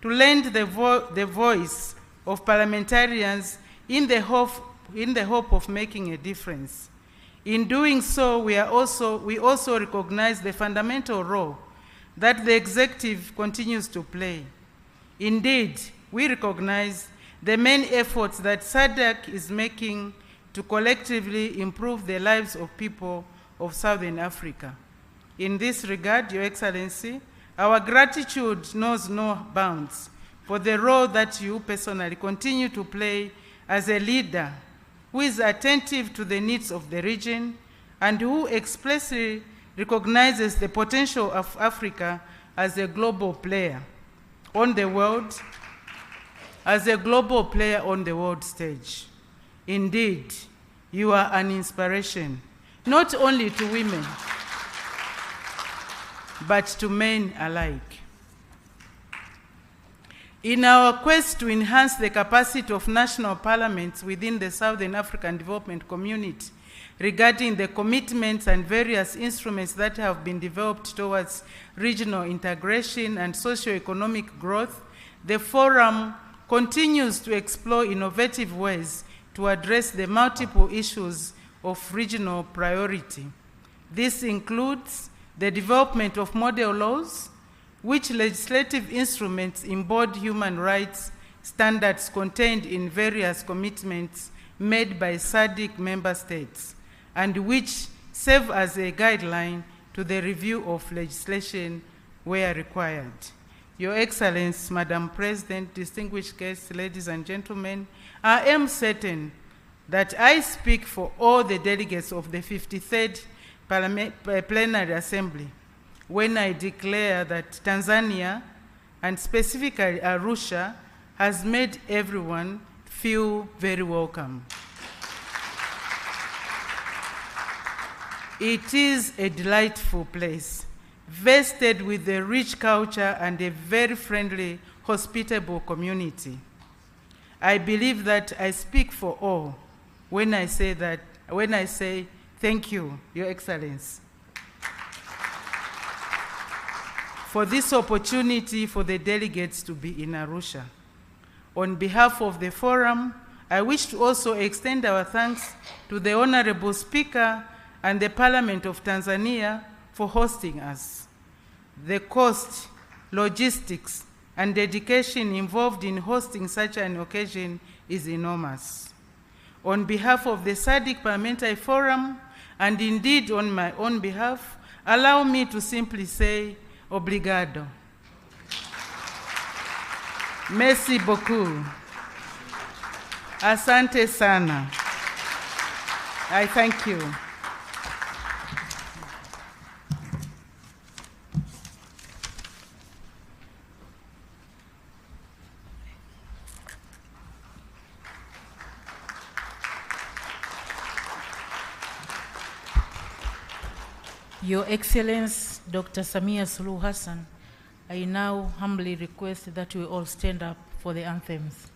to lend the voice of parliamentarians in the hope of making a difference. In doing so, we also recognize the fundamental role that the executive continues to play. Indeed, we recognize the main efforts that Sadc is making to collectively improve the lives of people of Southern Africa. In this regard, Your Excellency, our gratitude knows no bounds for the role that you personally continue to play as a leader who is attentive to the needs of the region and who explicitly recognizes the potential of Africa as a global player on the world stage. Indeed, you are an inspiration, not only to women, but to men alike. In our quest to enhance the capacity of national parliaments within the Southern African Development Community regarding the commitments and various instruments that have been developed towards regional integration and socio-economic growth, the Forum continues to explore innovative ways to address the multiple issues of regional priority. This includes the development of model laws, which legislative instruments embody human rights standards contained in various commitments made by Sadc member states, and which serve as a guideline to the review of legislation where required. Your Excellency, Madam President, distinguished guests, ladies and gentlemen, I am certain that I speak for all the delegates of the 53rd Plenary Assembly when I declare that Tanzania, and specifically Arusha, has made everyone feel very welcome. It is a delightful place, vested with a rich culture and a very friendly, hospitable community. I believe that I speak for all when I say thank you, Your Excellency, for this opportunity for the delegates to be in Arusha. On behalf of the forum, I wish to also extend our thanks to the Honorable Speaker and the Parliament of Tanzania for hosting us. The cost, logistics, and dedication involved in hosting such an occasion is enormous. On behalf of the Sadc Parliamentary Forum, and indeed on my own behalf, allow me to simply say, obrigado. Merci beaucoup. Asante sana. I thank you. Your Excellency, Dr. Samia Suluhu Hassan, I now humbly request that we all stand up for the anthems.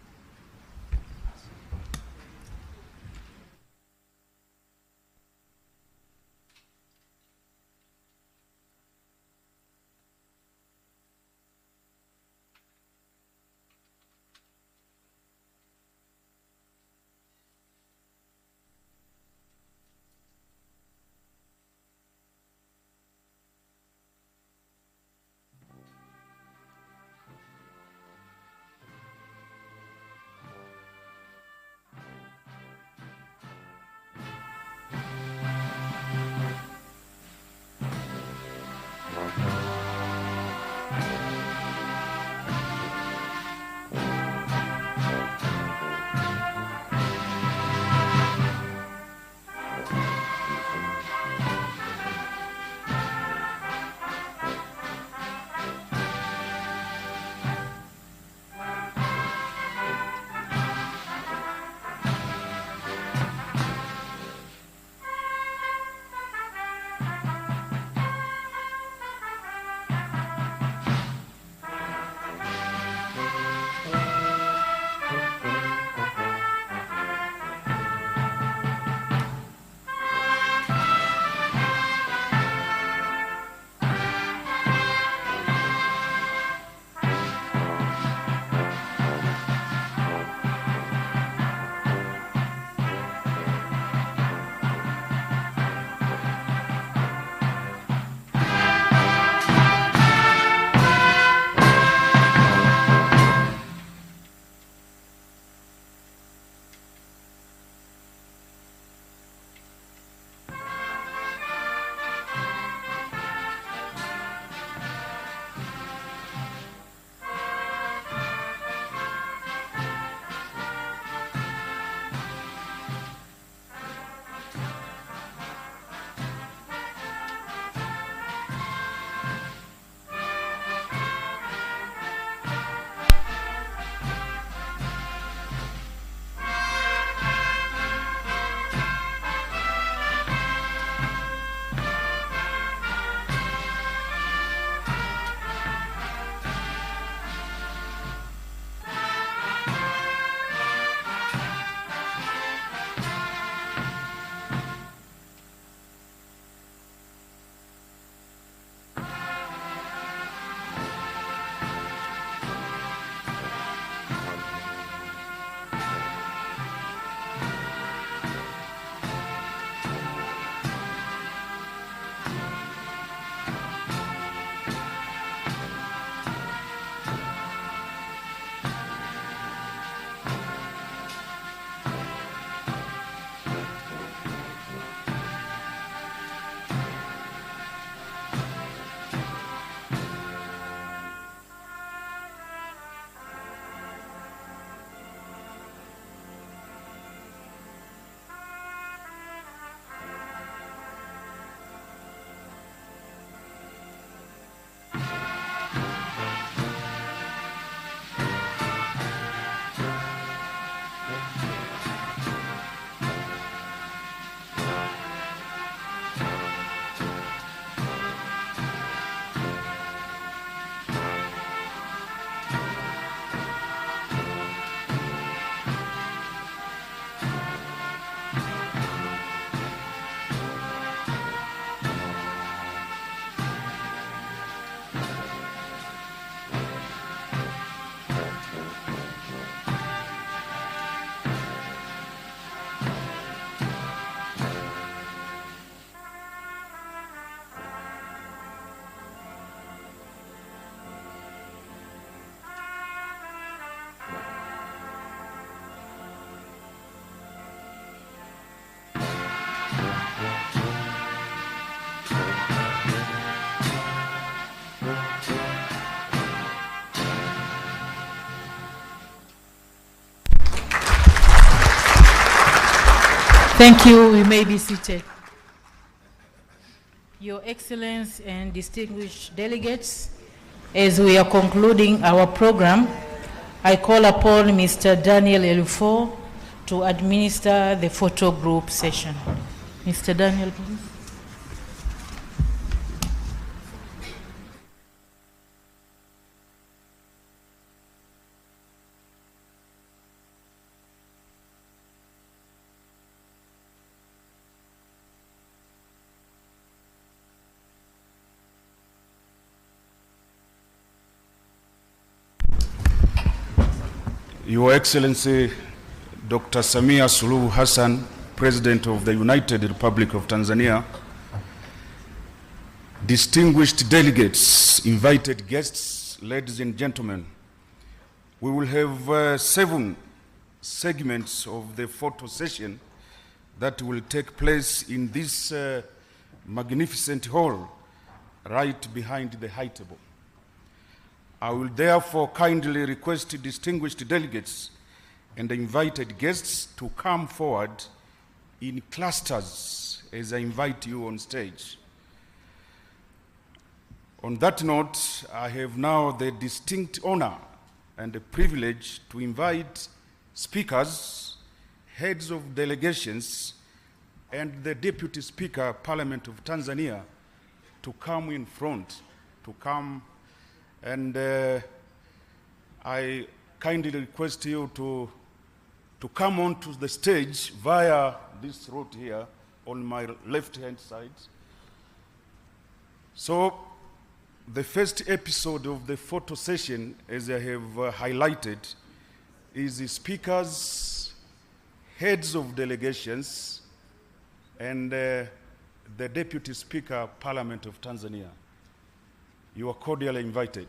Thank you. You may be seated. Your Excellence and distinguished delegates, as we are concluding our program, I call upon Mr. Daniel Elufo to administer the photo group session. Mr. Daniel, please. Your Excellency, Dr. Samia Suluhu Hassan, President of the United Republic of Tanzania, distinguished delegates, invited guests, ladies and gentlemen, we will have 7 segments of the photo session that will take place in this magnificent hall right behind the high table. I will therefore kindly request distinguished delegates and invited guests to come forward in clusters as I invite you on stage. On that note, I have now the distinct honor and the privilege to invite speakers, heads of delegations, and the Deputy Speaker, Parliament of Tanzania, to come in front, and I kindly request you to come onto the stage via this route here on my left-hand side. So the first episode of the photo session, as I have highlighted, is the speakers, heads of delegations, and the Deputy Speaker, Parliament of Tanzania. You are cordially invited.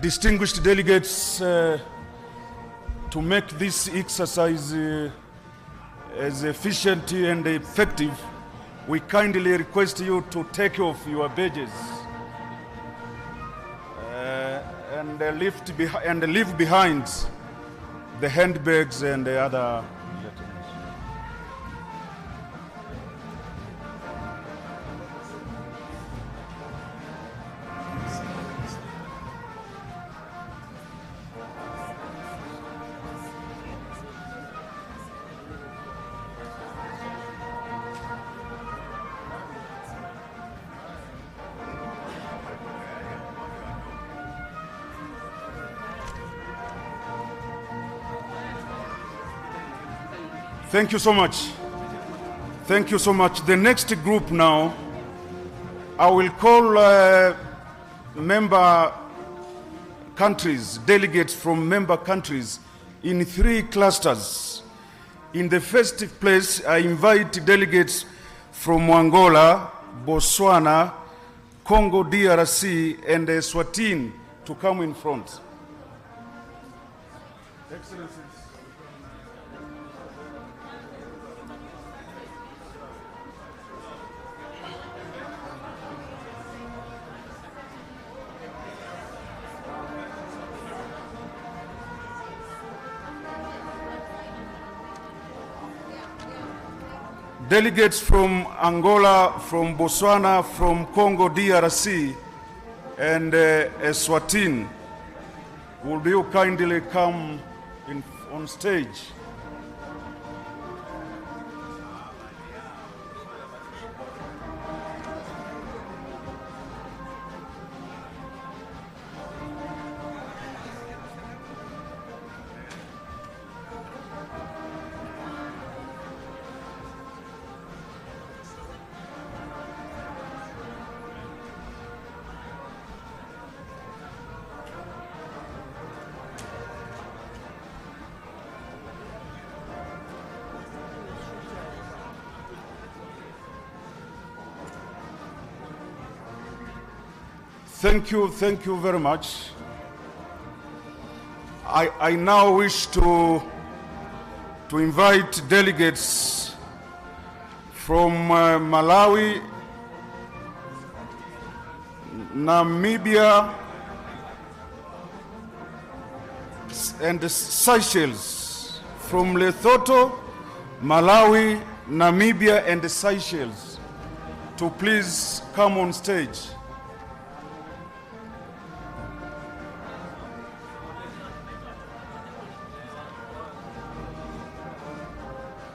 Distinguished delegates, to make this exercise as efficient and effective, we kindly request you to take off your badges and leave behind the handbags and the other. Thank you so much. Thank you so much. The next group now, I will call member countries, delegates from member countries in 3 clusters. In the first place, I invite delegates from Angola, Botswana, Congo DRC, and Eswatini to come in front. Excellencies. Delegates from Angola, from Botswana, from Congo DRC, and Eswatini, will you kindly come on stage? Thank you very much. I now wish to invite delegates from Malawi, Namibia, and Seychelles. From Lesotho, Malawi, Namibia, and Seychelles to please come on stage.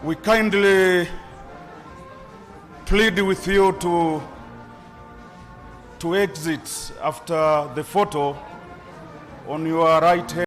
We kindly plead with you to exit after the photo on your right hand.